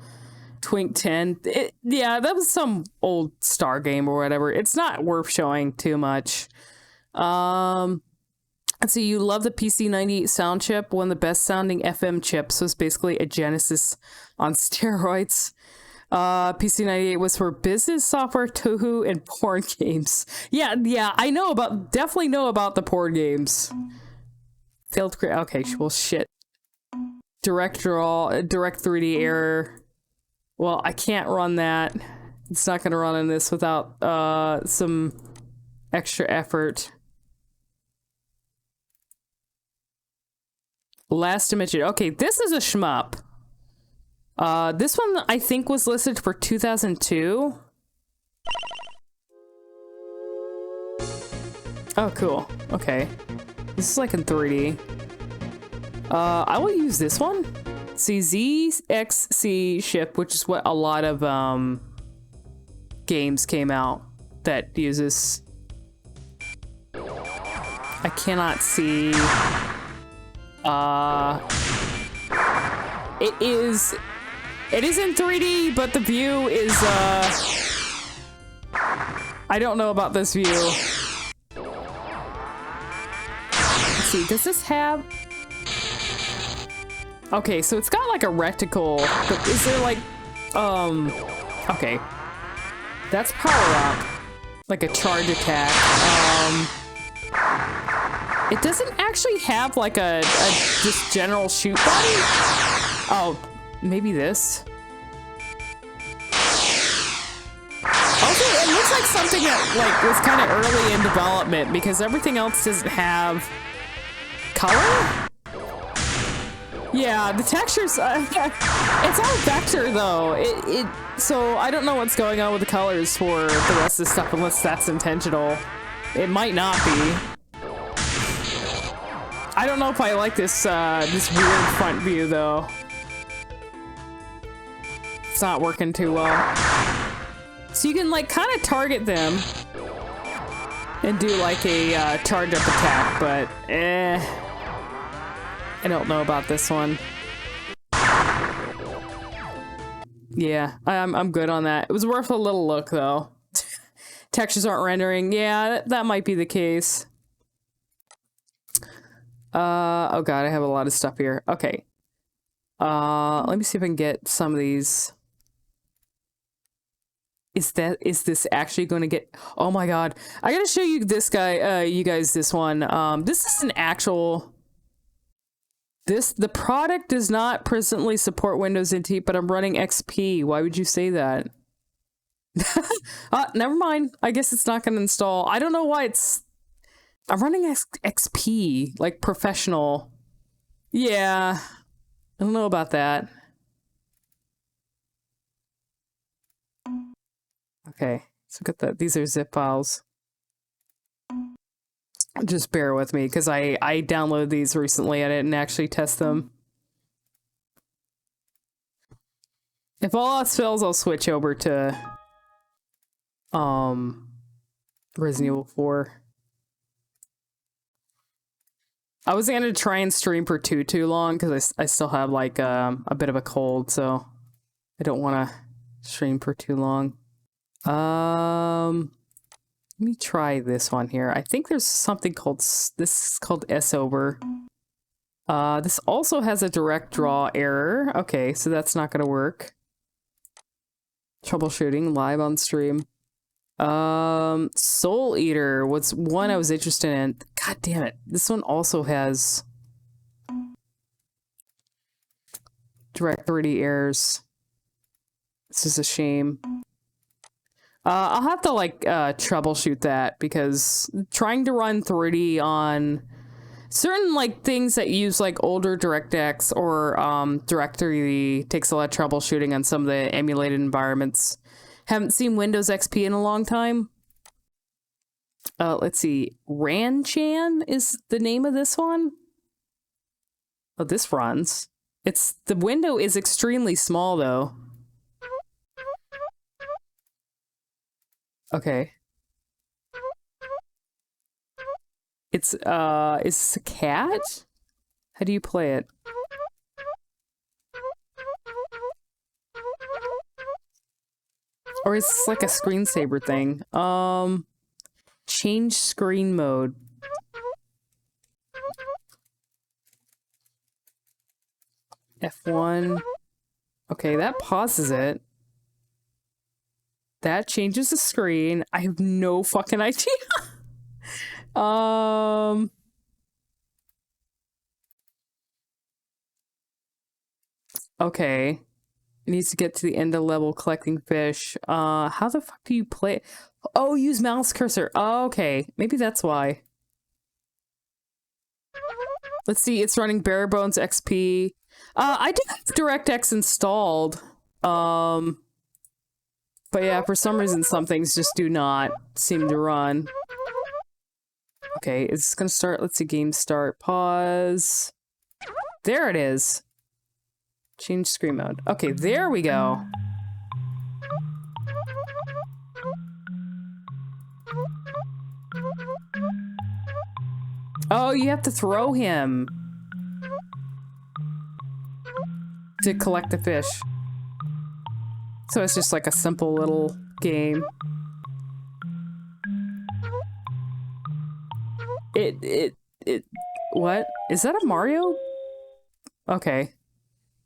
Twink 10. Yeah, that was some old Star game or whatever. It's not worth showing too much. So you love the PC-98 sound chip. One of the best sounding FM chips. Was basically a Genesis on steroids. PC-98 was for business software, Touhou, and porn games. Yeah, I definitely know about the porn games. Failed create. Okay, well, shit. Direct 3D error. Well, I can't run that. It's not going to run on this without some extra effort. Last Dimension. Okay, this is a shmup. This one I think was listed for 2002. Oh, cool. Okay. This is like in 3D. I will use this one. See, ZXC ship, which is what a lot of games came out that uses. I cannot see. It is It is in 3D, but the view is, I don't know about this view. Let's see, does this have... Okay, so it's got like a reticle, but is there like, okay. That's power up. Like a charge attack. It doesn't actually have like a just general shoot body. Oh, maybe this. Also, it looks like something that like was kind of early in development because everything else doesn't have color. Yeah, the textures. It's all vector though. So I don't know what's going on with the colors for the rest of the stuff unless that's intentional. It might not be. I don't know if I like this this weird front view though. It's not working too well. So you can like kind of target them and do like a charge up attack, but I don't know about this one. Yeah, I'm good on that. It was worth a little look though. Textures aren't rendering. Yeah, that might be the case. Oh god, I have a lot of stuff here. Okay. Let me see if I can get some of these. Is this actually going to get... Oh my god. I gotta show you this guy, you guys this one. This is an actual... The product does not presently support Windows NT, but I'm running XP. Why would you say that? Never mind. I guess it's not going to install. I don't know why it's... I'm running XP, like professional. Yeah. I don't know about that. Okay, let's look at that. These are zip files. Just bear with me, because I downloaded these recently. I didn't actually test them. If all else fails, I'll switch over to Resident Evil 4. I was gonna try and stream for too long because I still have like a bit of a cold, so I don't want to stream for too long. Let me try this one here. I think there's something called, this is called S-Over. This also has a direct draw error. Okay, so that's not gonna work. Troubleshooting live on stream. Soul Eater was one I was interested in. God damn it. This one also has direct 3D errors. This is a shame. I'll have to like troubleshoot that because trying to run 3D on certain like things that use like older DirectX or Direct3D takes a lot of troubleshooting on some of the emulated environments. Haven't seen Windows XP in a long time. Let's see. Ranchan is the name of this one. Oh, this runs. The window is extremely small though. Okay. Is this a cat? How do you play it? Or is this like a screensaver thing? Change screen mode. F1. Okay, that pauses it. That changes the screen. I have no fucking idea. Okay. It needs to get to the end of level collecting fish. How the fuck do you play it? Oh, use mouse cursor. Oh, okay. Maybe that's why. Let's see, it's running bare bones XP. I do have DirectX installed. But yeah, for some reason, some things just do not seem to run. Okay, it's gonna start. Let's see, game start. Pause. There it is. Change screen mode. Okay, there we go. Oh, you have to throw him to collect the fish. So it's just like a simple little game. What? Is that a Mario? Okay.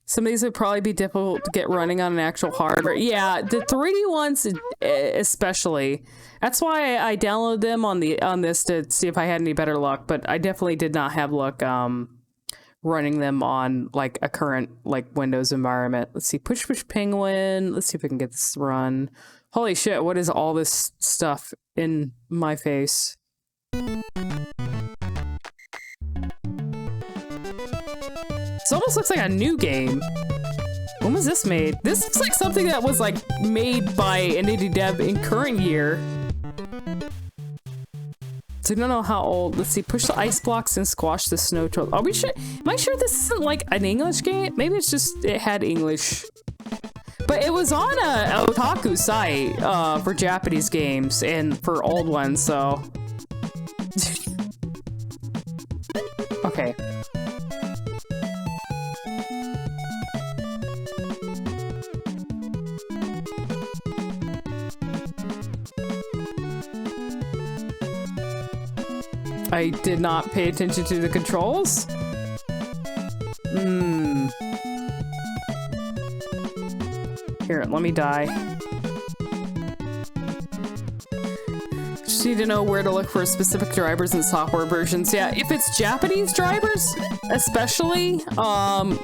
Some of these would probably be difficult to get running on an actual hardware. Yeah, the 3D ones especially. That's why I downloaded them on this to see if I had any better luck, but I definitely did not have luck running them on like a current like Windows environment. Let's see, Push Push Penguin. Let's see if I can get this to run. Holy shit, what is all this stuff in my face? This almost looks like a new game. When was this made? This looks like something that was like made by an indie dev in current year. So I don't know how old. Let's see. Push the ice blocks and squash the snow troll. Are we sure? Am I sure this isn't like an English game? Maybe it's just it had English. But it was on a otaku site for Japanese games and for old ones. So okay. I did not pay attention to the controls. Here, let me die. Just need to know where to look for specific drivers and software versions. Yeah, if it's Japanese drivers, especially,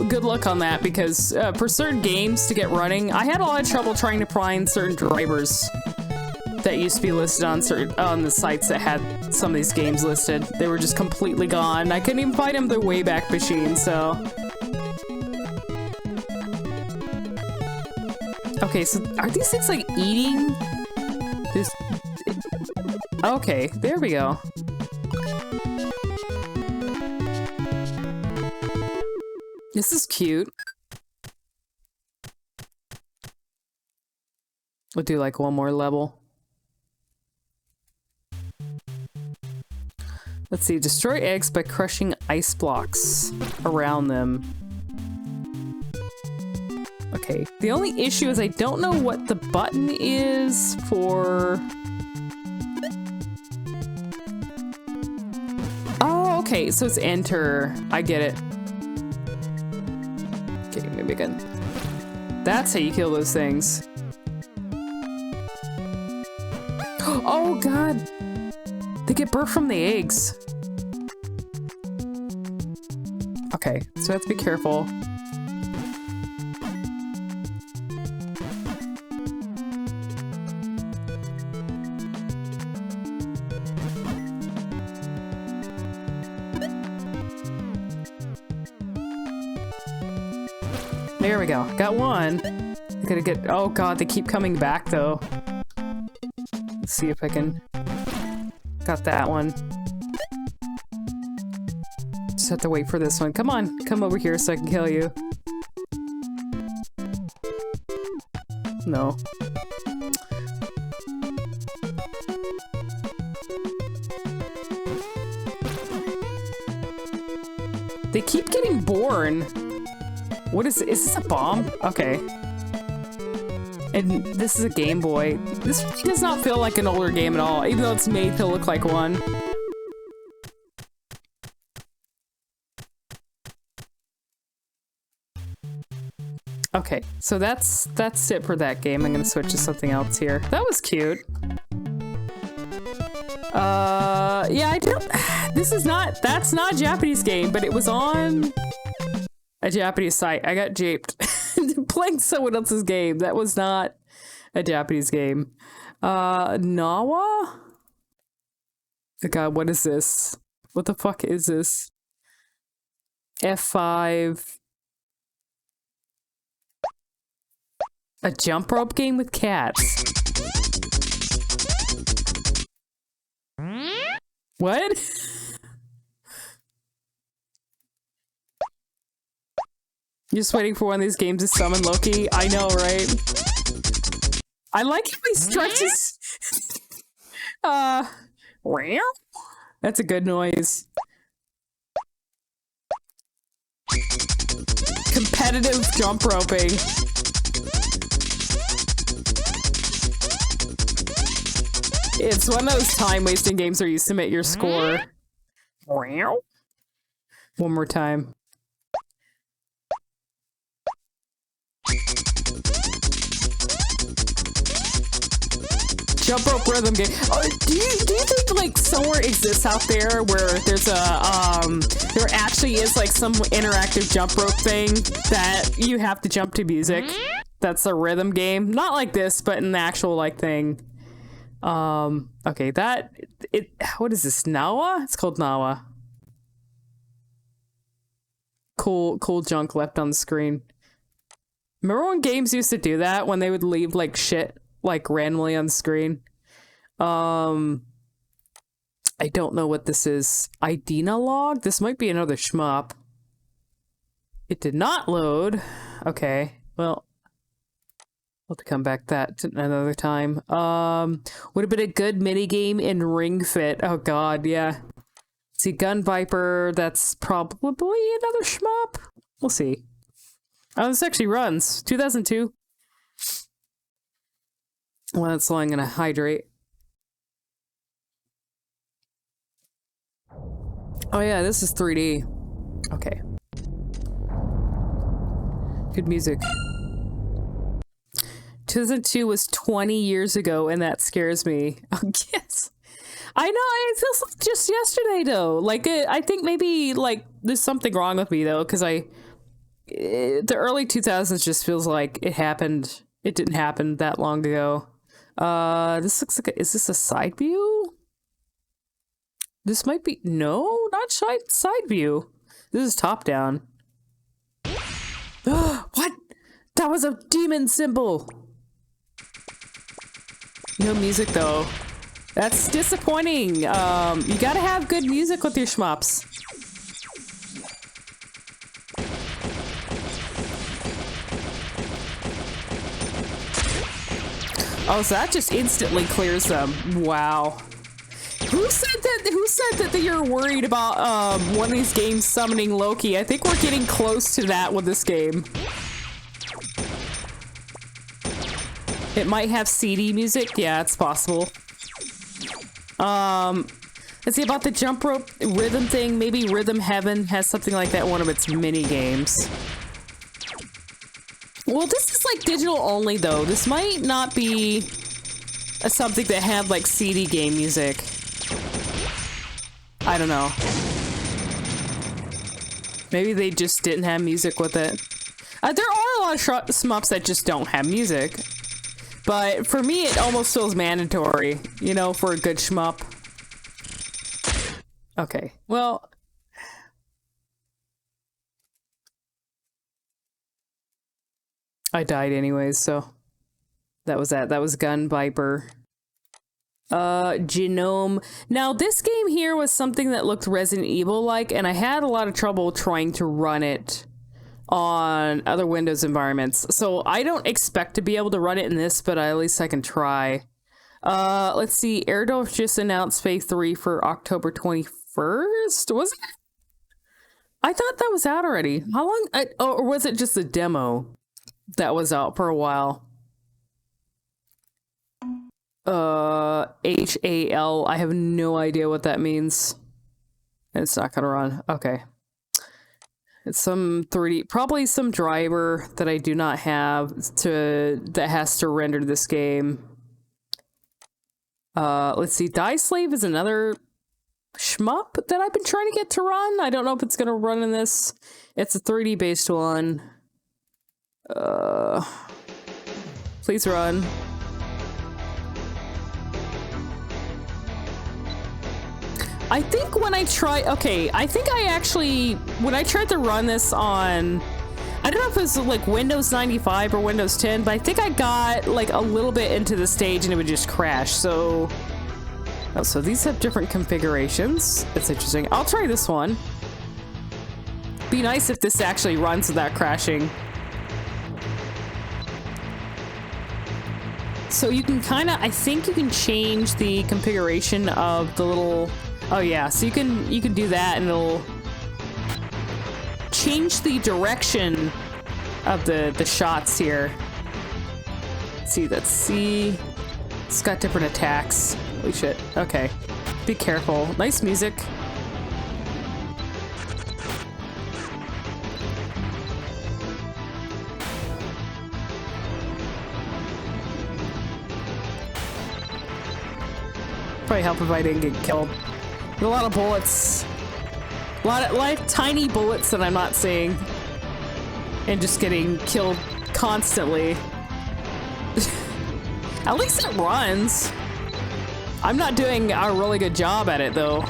good luck on that because for certain games to get running, I had a lot of trouble trying to find certain drivers that used to be listed on the sites that had some of these games listed. They were just completely gone. I couldn't even find them their Wayback Machine, so. Okay, so are these things like eating? Just okay, there we go. This is cute. We'll do like one more level. Let's see, destroy eggs by crushing ice blocks around them. Okay, the only issue is I don't know what the button is for... Oh, okay, so it's enter. I get it. Okay, maybe I can... That's how you kill those things. Oh, God! They get birth from the eggs. Okay, so I have to be careful. There we go. Got one. I gotta get... Oh god, they keep coming back though. Let's see if I can... Got that one. Just have to wait for this one. Come on, come over here so I can kill you. No. They keep getting born. What is this a bomb? Okay. And this is a Game Boy. This really does not feel like an older game at all, even though it's made to look like one. Okay, so that's it for that game. I'm gonna switch to something else here. That was cute. Yeah, I don't... That's not a Japanese game, but it was on a Japanese site. I got japed. Playing someone else's game. That was not a Japanese game. Nawa? Oh god, what is this? What the fuck is this? F5. A jump rope game with cats. What? You're just waiting for one of these games to summon Loki? I know, right? I like how he stretches. That's a good noise. Competitive jump roping. It's one of those time-wasting games where you submit your score. One more time. Jump rope rhythm game. Oh, do you think like somewhere exists out there where there's a there actually is like some interactive jump rope thing that you have to jump to music? That's a rhythm game, not like this, but an actual like thing. Okay, what is this? Nawa? It's called Nawa. Cool junk left on the screen. Remember when games used to do that when they would leave like shit like randomly on the screen? I don't know what this is. Idina log? This might be another shmup. It did not load. Okay, well, we'll have to come back to that another time. Would have been a good mini game in Ring Fit. Oh god, yeah. See, Gun Viper, that's probably another shmup. We'll see. Oh, this actually runs. 2002. Well, that's long I'm gonna hydrate. Oh yeah, this is 3D. Okay. Good music. 2002 was 20 years ago, and that scares me. Oh, yes. I know, it feels like just yesterday, though. Like, I think maybe, like, there's something wrong with me, though, because the early 2000s just feels like it happened. It didn't happen that long ago. This looks like is this a side view? This might be, no, not side view. This is top down. What? That was a demon symbol. No music though. That's disappointing. You gotta have good music with your shmups. Oh, so that just instantly clears them. Wow. Who said that you're worried about one of these games summoning Loki? I think we're getting close to that with this game. It might have CD music. Yeah, it's possible. Let's see about the jump rope rhythm thing. Maybe Rhythm Heaven has something like that in one of its mini games. Well, this is like digital only though. This might not be something that had like CD game music. I don't know. Maybe they just didn't have music with it. There are a lot of shmups that just don't have music. But for me, it almost feels mandatory, you know, for a good shmup. Okay, well... I died anyways, so... That was that. That was Gun Viper. Genome. Now, this game here was something that looked Resident Evil-like, and I had a lot of trouble trying to run it on other Windows environments. So I don't expect to be able to run it in this, but at least I can try. Let's see. Airdorf just announced Phase 3 for October 21st? Was it? I thought that was out already. How long? Or was it just a demo that was out for a while? HAL. I have no idea what that means. It's not gonna run. Okay. It's some 3D, probably some driver that I do not have that has to render this game. Let's see. Die Slave is another shmup that I've been trying to get to run. I don't know if it's gonna run in this. It's a 3D based one. Please run. I think when I tried, I think I actually, when I tried to run this on, I don't know if it was like Windows 95 or Windows 10, but I think I got like a little bit into the stage and it would just crash. So, oh, so these have different configurations. It's interesting. I'll try this one. Be nice if this actually runs without crashing. So you can kind of, I think you can change the configuration of the little. Oh yeah, so you can do that and it'll change the direction of the shots here. Let's see, it's got different attacks. Holy shit. Okay. Be careful. Nice music. Probably help if I didn't get killed. There's a lot of bullets. A lot of tiny bullets that I'm not seeing. And just getting killed constantly. At least it runs. I'm not doing a really good job at it, though.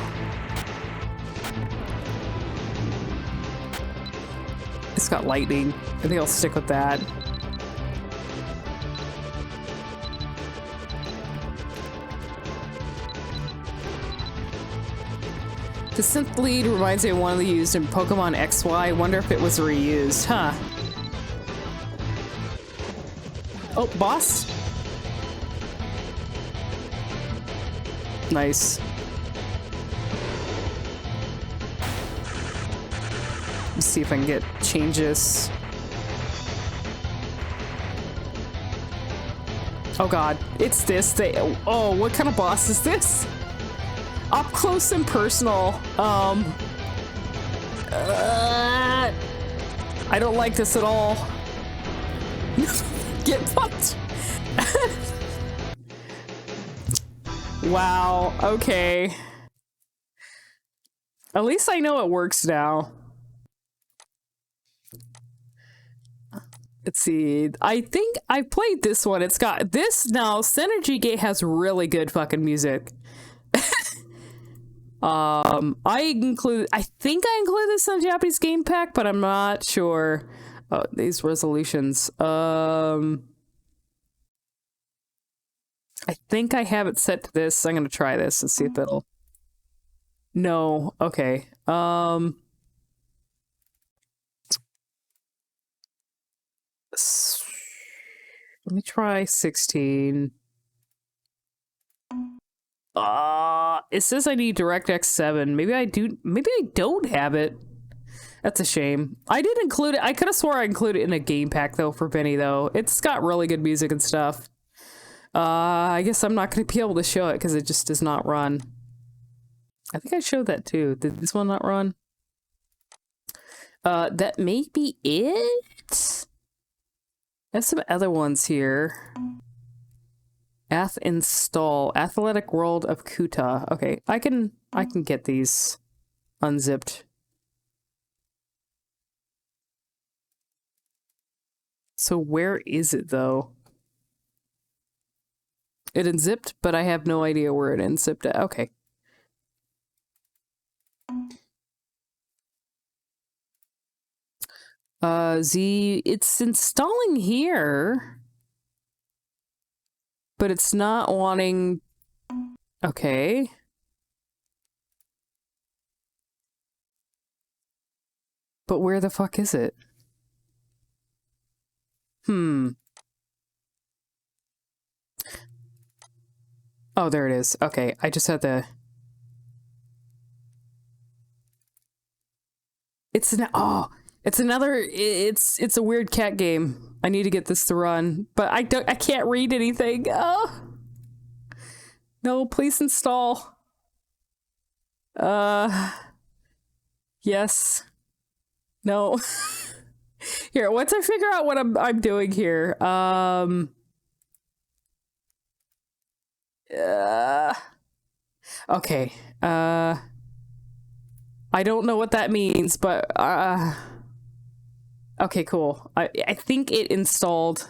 It's got lightning. I think I'll stick with that. The synth lead reminds me of one of the used in Pokemon XY. I wonder if it was reused. Huh. Oh, boss? Nice. Let's see if I can get changes. Oh god, it's this thing. Oh, what kind of boss is this? Up close and personal. I don't like this at all. Get fucked. Wow, okay. At least I know it works now. Let's see. I think I played this one. It's got this now. Synergy Gate has really good fucking music. I think I include this in the Japanese game pack, but I'm not sure. Oh, these resolutions. I think I have it set to this. I'm gonna try this and see if it'll. No. Okay. Let me try 16. It says I need DirectX 7. Maybe I do. Maybe I don't have it. That's a shame. I did include it. I could have swore I included it in a game pack though for Benny though. It's got really good music and stuff. I guess I'm not going to be able to show it because it just does not run. I think I showed that too. Did this one not run? That may be it. There's some other ones here. Install Athletic World of Kuta. Okay, I can get these unzipped. So where is it though? It unzipped, but I have no idea where it unzipped at. Okay. It's installing here, but it's not wanting. Okay. But where the fuck is it? Oh, there it is. Okay, I just had to... It's a weird cat game. I need to get this to run, but I can't read anything. Oh. No, please install. Yes. No. Here, once I figure out what I'm doing here, okay. I don't know what that means, but okay, cool. I think it installed.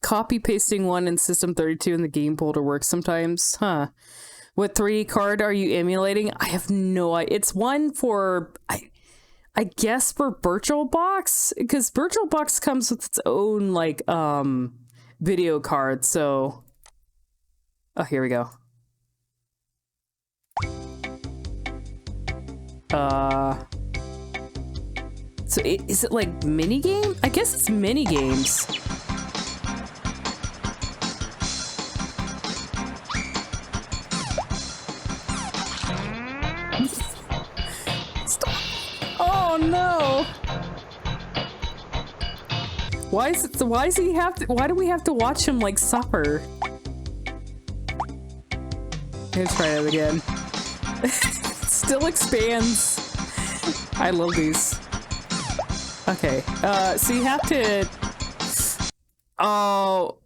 Copy pasting one in System 32 in the game folder works sometimes, huh? What 3D card are you emulating? I have no idea. It's one for I guess for VirtualBox, because VirtualBox comes with its own like video card. So, oh, here we go. So is it like mini game? I guess it's mini games. Stop. Oh no. Why do we have to watch him like suffer? Let's try it again. Still expands. I love these. Okay, so you have to... Oh...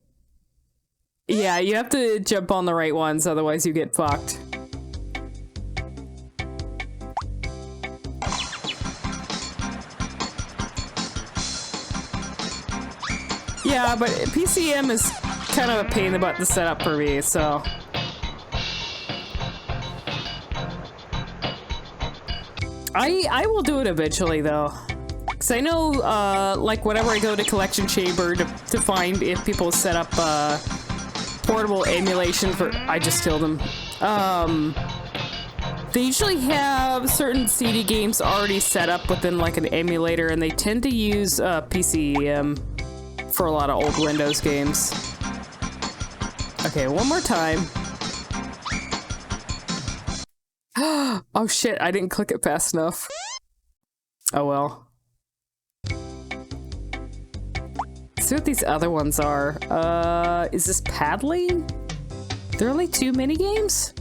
Yeah, you have to jump on the right ones, otherwise you get fucked. Yeah, but PCM is kind of a pain in the butt to set up for me, so... I will do it eventually, though. Because I know, like, whenever I go to Collection Chamber to find if people set up, portable emulation for... I just killed him. They usually have certain CD games already set up within, like, an emulator, and they tend to use, PCM for a lot of old Windows games. Okay, one more time. Oh shit, I didn't click it fast enough. Oh well. Let's see what these other ones are. Is this paddling? There are only 2 minigames?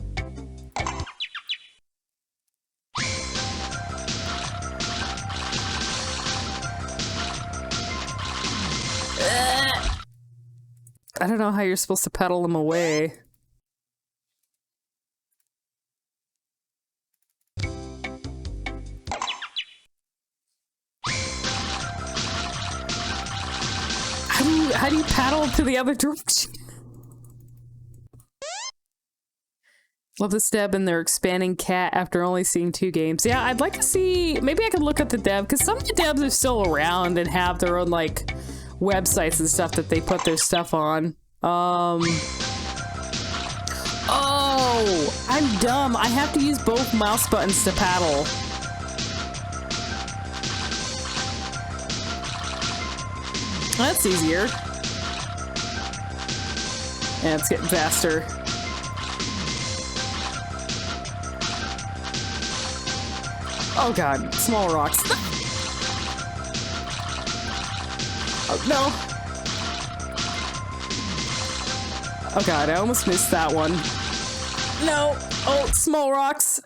I don't know how you're supposed to pedal them away. How do you paddle to the other direction? Love this dev and their expanding cat after only seeing 2 games. Yeah, I'd like to see... Maybe I could look at the dev, because some of the devs are still around and have their own, like, websites and stuff that they put their stuff on. Oh, I'm dumb. I have to use both mouse buttons to paddle. That's easier. And it's getting faster. Oh god, small rocks. Oh no. Oh god, I almost missed that one. No! Oh, small rocks!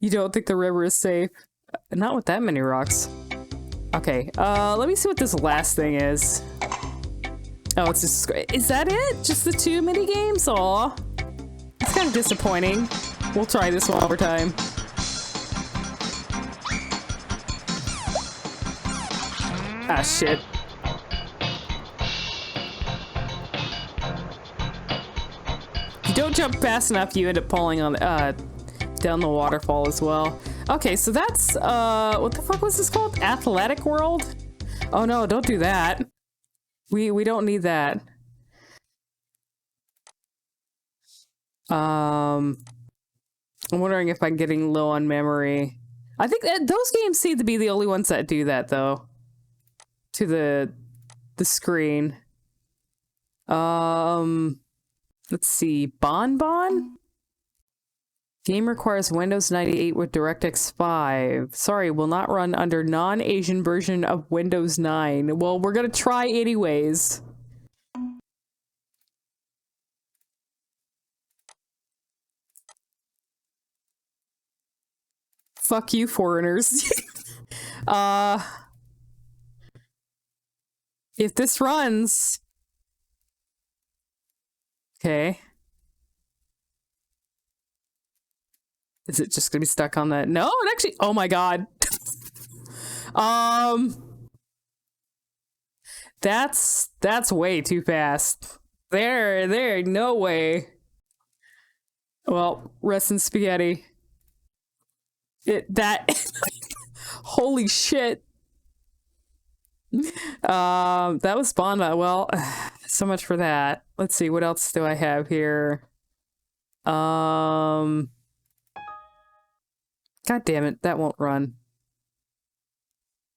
You don't think the river is safe? Not with that many rocks. Okay, let me see what this last thing is. Oh, it's just... Is that it? Just the 2 minigames? Aw. It's kind of disappointing. We'll try this one more time. Ah, shit. If you don't jump fast enough, you end up falling on, down the waterfall as well. Okay, so that's, what the fuck was this called? Athletic World? Oh no, don't do that. We don't need that. I'm wondering if I'm getting low on memory. I think that those games seem to be the only ones that do that, though. To the screen. Let's see. Bonbon? Game requires Windows 98 with DirectX 5. Sorry, will not run under non-Asian version of Windows 9. Well, we're gonna try anyways. Fuck you, foreigners. If this runs... Okay. Is it just gonna be stuck on that? No, it actually... Oh my god. That's way too fast. There, no way. Well, rest in spaghetti. Holy shit. That was Bonba. Well, so much for that. Let's see, what else do I have here? God damn it, that won't run.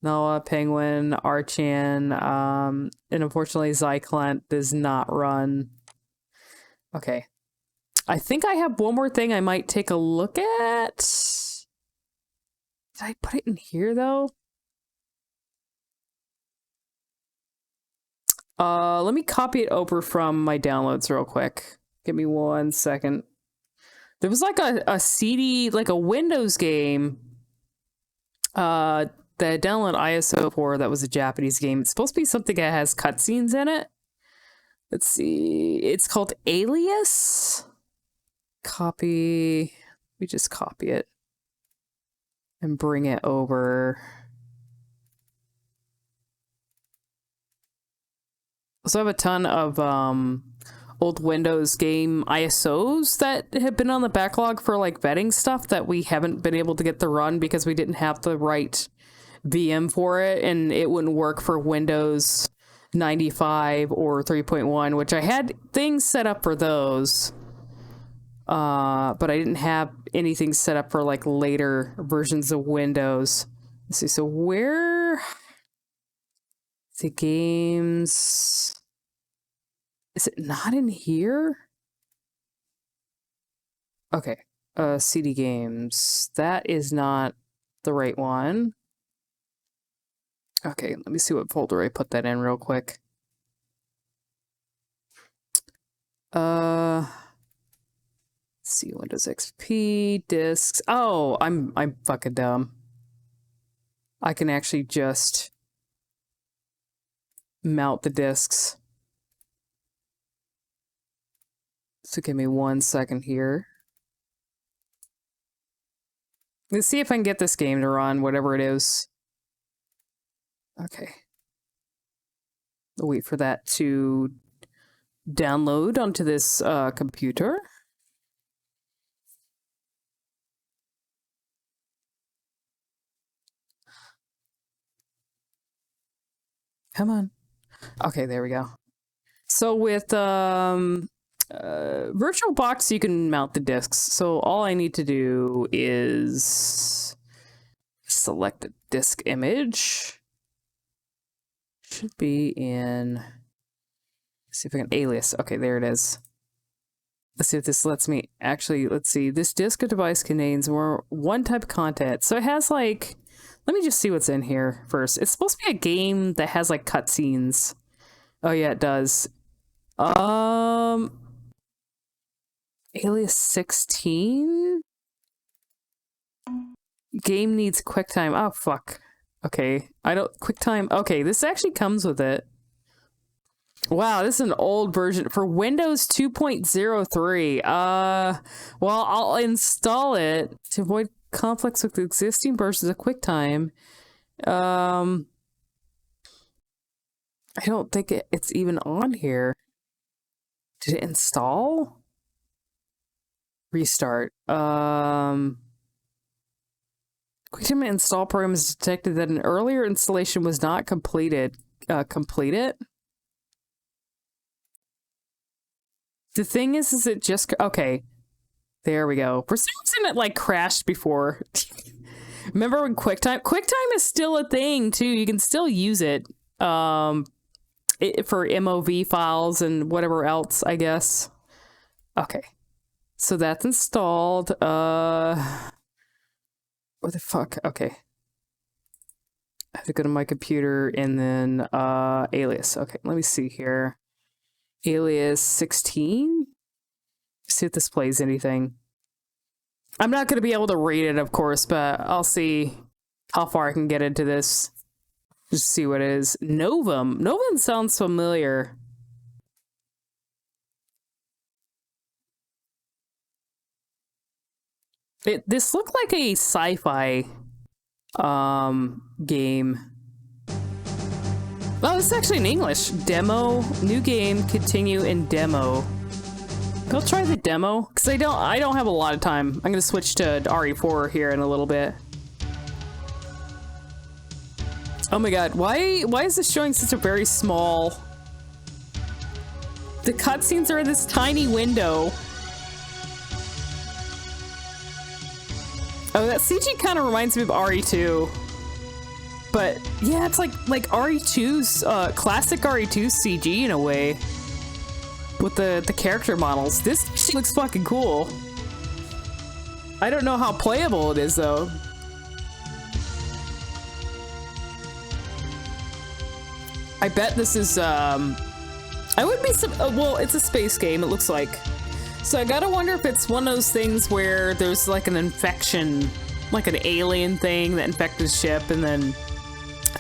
Noah, Penguin, Archan, and unfortunately Zyklent does not run. Okay. I think I have one more thing I might take a look at. Did I put it in here, though? Let me copy it over from my downloads real quick. Give me 1 second. There was like a CD, like a Windows game that I downloaded ISO for that was a Japanese game. It's supposed to be something that has cutscenes in it. Let's see. It's called Alias. Copy. We just copy it and bring it over. So I have a ton of old Windows game ISOs that have been on the backlog for like vetting stuff that we haven't been able to get to run because we didn't have the right VM for it, and it wouldn't work for Windows 95 or 3.1, which I had things set up for those, but I didn't have anything set up for like later versions of Windows. Let's see, so where the games, is it not in here? Okay, CD games, that is not the right one. Okay, let me see what folder I put that in real quick. Let's see, Windows XP, disks. Oh, I'm fucking dumb. I can actually just mount the disks. So give me 1 second here. Let's see if I can get this game to run, whatever it is. Okay. I'll wait for that to download onto this computer. Come on. Okay, there we go. So with VirtualBox, you can mount the disks. So all I need to do is select a disk image. Should be in, let's see if I can alias. Okay, there it is. Let's see if this lets me actually, let's see. This disk or device contains one type of content. So it has like, let me just see what's in here first. It's supposed to be a game that has like cutscenes. Oh yeah, it does. Alias 16? Game needs QuickTime. Oh, fuck. Okay, QuickTime. Okay, this actually comes with it. Wow, this is an old version for Windows 2.03. Well, I'll install it to avoid conflicts with existing versions of QuickTime. I don't think it's even on here. Did it install? Restart. QuickTime install program has detected that an earlier installation was not completed. Complete it? The thing is it just... Okay. There we go. For some reason, it, like, crashed before. Remember when QuickTime... QuickTime is still a thing, too. You can still use it. For MOV files and whatever else, I guess. Okay. So that's installed. What the fuck? Okay. I have to go to my computer and then alias. Okay, let me see here. Alias 16? See if this plays anything. I'm not going to be able to read it, of course, but I'll see how far I can get into this. Just see what it is. Novum. Novum sounds familiar. This looked like a sci-fi game. Oh, this is actually in English. Demo, new game, continue in demo. I'll try the demo because I don't have a lot of time. I'm gonna switch to RE4 here in a little bit. Oh my god, why is this showing such a very small? The cutscenes are in this tiny window. Oh, that CG kind of reminds me of RE2. But yeah, it's like RE2's classic RE2's CG in a way. With the character models. This shit looks fucking cool. I don't know how playable it is though. I bet this is I would be well, it's a space game, it looks like. So I gotta wonder if it's one of those things where there's like an infection, like an alien thing that infected the ship, and then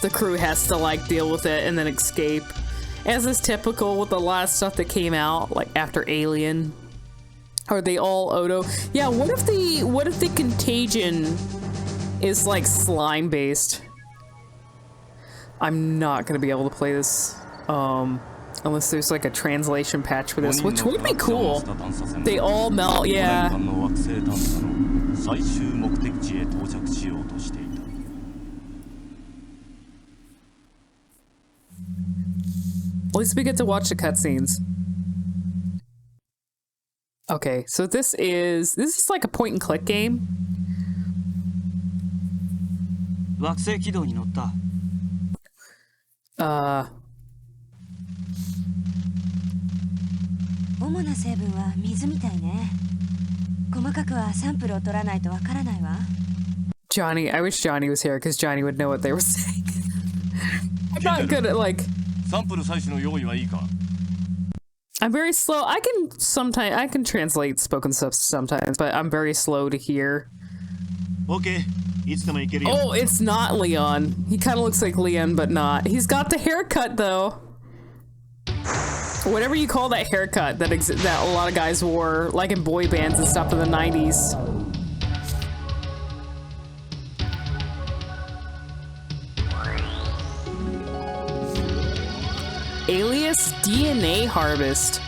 the crew has to like deal with it and then escape. As is typical with a lot of stuff that came out like after Alien. Are they all Odo? Yeah, what if the contagion is like slime based? I'm not gonna be able to play this unless there's like a translation patch for this, which would be cool. They all melt, yeah. At least we get to watch the cutscenes. Okay, so this is like a point and click game. 惑星軌道に乗った。主な成分は水みたいね。細かくはサンプルを取らないとわからないわ。Johnny, I wish Johnny was here because Johnny would know what they were saying. I'm not good at like. サンプル採取の用意はいいか? I'm very slow. I can translate spoken stuff sometimes, but I'm very slow to hear. Okay. Oh, it's not Leon. He kind of looks like Leon, but not. He's got the haircut though. Whatever you call that haircut that a lot of guys wore, like in boy bands and stuff in the 90s. Alias DNA Harvest.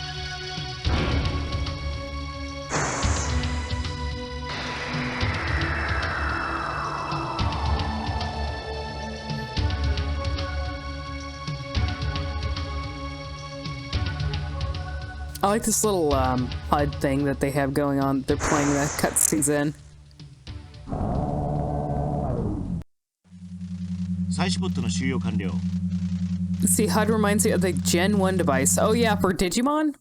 I like this little HUD thing that they have going on. They're playing the cutscenes in. Let's see, HUD reminds me of the Gen 1 device. Oh yeah, for Digimon?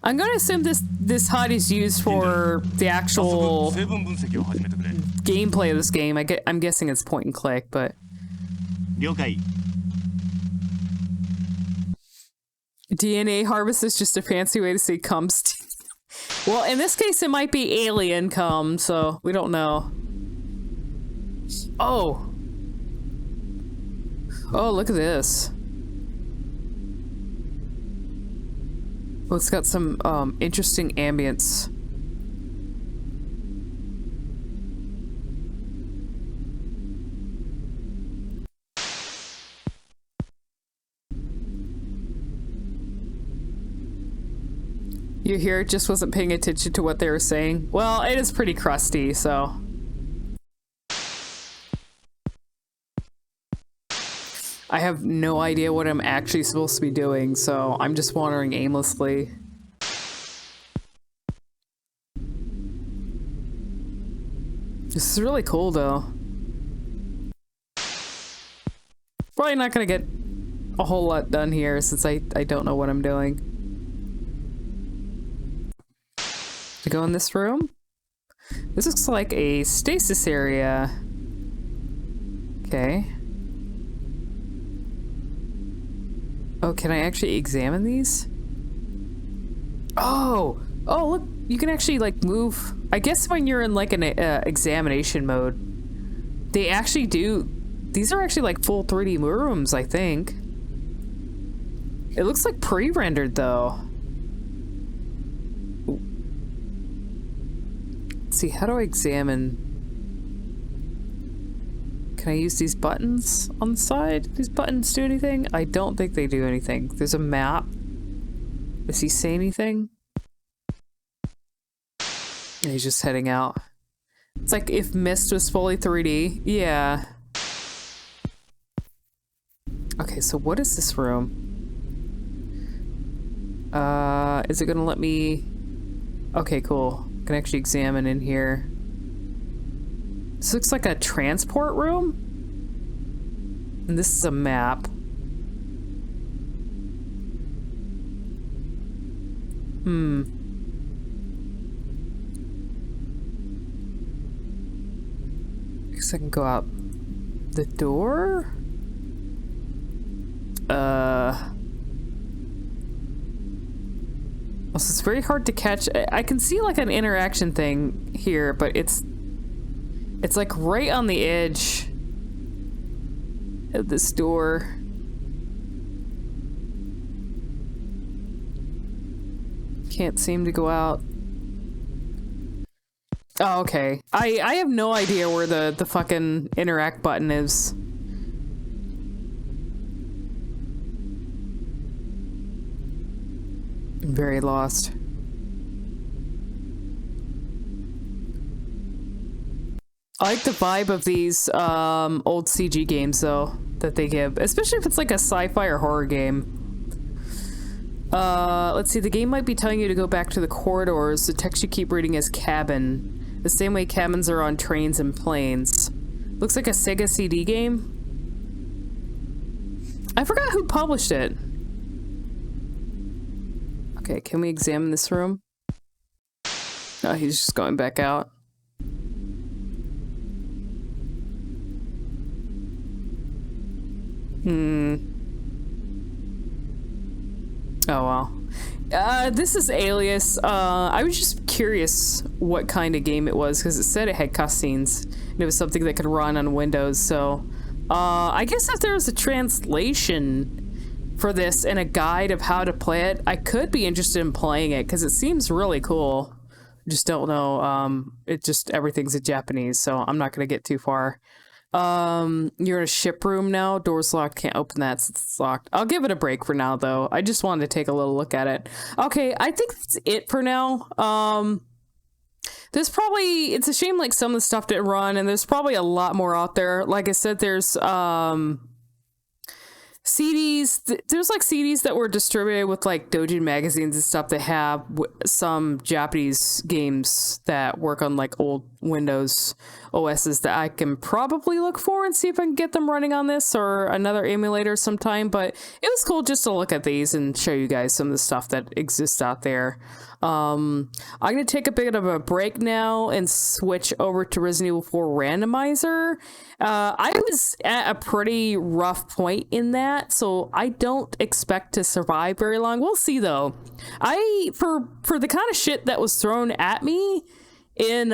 I'm gonna assume this HUD is used for the actual gameplay of this game. I'm guessing it's point and click, but... DNA Harvest is just a fancy way to say cum. Well, in this case, it might be alien cum, so we don't know. Oh! Oh, look at this. Well, it's got some interesting ambience. You hear, just wasn't paying attention to what they were saying. Well, it is pretty crusty, so. I have no idea what I'm actually supposed to be doing, so I'm just wandering aimlessly. This is really cool, though. Probably not gonna get a whole lot done here since I don't know what I'm doing. To go in this room? This looks like a stasis area. Okay. Oh, can I actually examine these? Oh! Oh, look! You can actually, like, move... I guess when you're in, like, an examination mode, they actually do... These are actually, like, full 3D rooms, I think. It looks like pre-rendered, though. Let's see, how do I examine... Can I use these buttons on the side? These buttons do anything? I don't think they do anything. There's a map. Does he say anything? And he's just heading out. It's like if Myst was fully 3D. Yeah. Okay, so what is this room? Is it gonna let me... Okay, cool. I can actually examine in here. This looks like a transport room? And this is a map. Guess I can go out the door? Also, it's very hard to catch. I can see like an interaction thing here, but it's like right on the edge of this door. Can't seem to go out. Oh, okay. I have no idea where the fucking interact button is. I'm very lost. I like the vibe of these old CG games though that they give, especially if it's like a sci-fi or horror game. Let's see, the game might be telling you to go back to the corridors. The text you keep reading is cabin. The same way cabins are on trains and planes. Looks like a Sega CD game. I forgot who published it. Okay, can we examine this room? Oh, he's just going back out. Oh well. This is Alias. I was just curious what kind of game it was because it said it had cutscenes and it was something that could run on Windows. So, I guess if there was a translation for this and a guide of how to play it, I could be interested in playing it because it seems really cool. Just don't know. Everything's in Japanese, so I'm not gonna get too far. You're in a ship room now. Door's locked. Can't open that since it's locked. I'll give it a break for now, though. I just wanted to take a little look at it. Okay, I think that's it for now. There's probably... It's a shame, like, some of the stuff didn't run, and there's probably a lot more out there. Like I said, there's, CDs, there's like CDs that were distributed with like Dojin magazines and stuff that have some Japanese games that work on like old Windows OSs that I can probably look for and see if I can get them running on this or another emulator sometime. But it was cool just to look at these and show you guys some of the stuff that exists out there. I'm going to take a bit of a break now and switch over to Resident Evil 4 Randomizer. I was at a pretty rough point in that, so I don't expect to survive very long. We'll see, though. For the kind of shit that was thrown at me in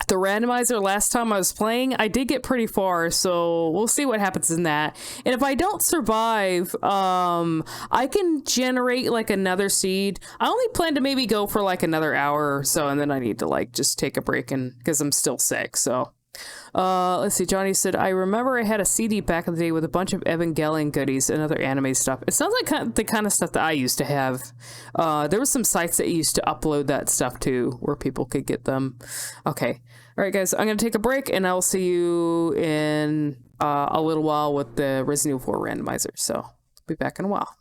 the randomizer last time I was playing, I did get pretty far, so we'll see what happens in that. And if I don't survive, I can generate like another seed. I only plan to maybe go for like another hour or so, and then I need to like just take a break and because I'm still sick. So let's see. Johnny said, I remember I had a CD back in the day with a bunch of Evangelion goodies and other anime stuff. It sounds like the kind of stuff that I used to have. There were some sites that used to upload that stuff too, where people could get them. Okay. All right, guys, I'm going to take a break, and I'll see you in a little while with the Resident Evil 4 randomizer. So I'll be back in a while.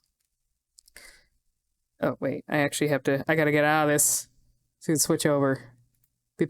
Oh, wait, I actually have to... I got to get out of this so we can switch over.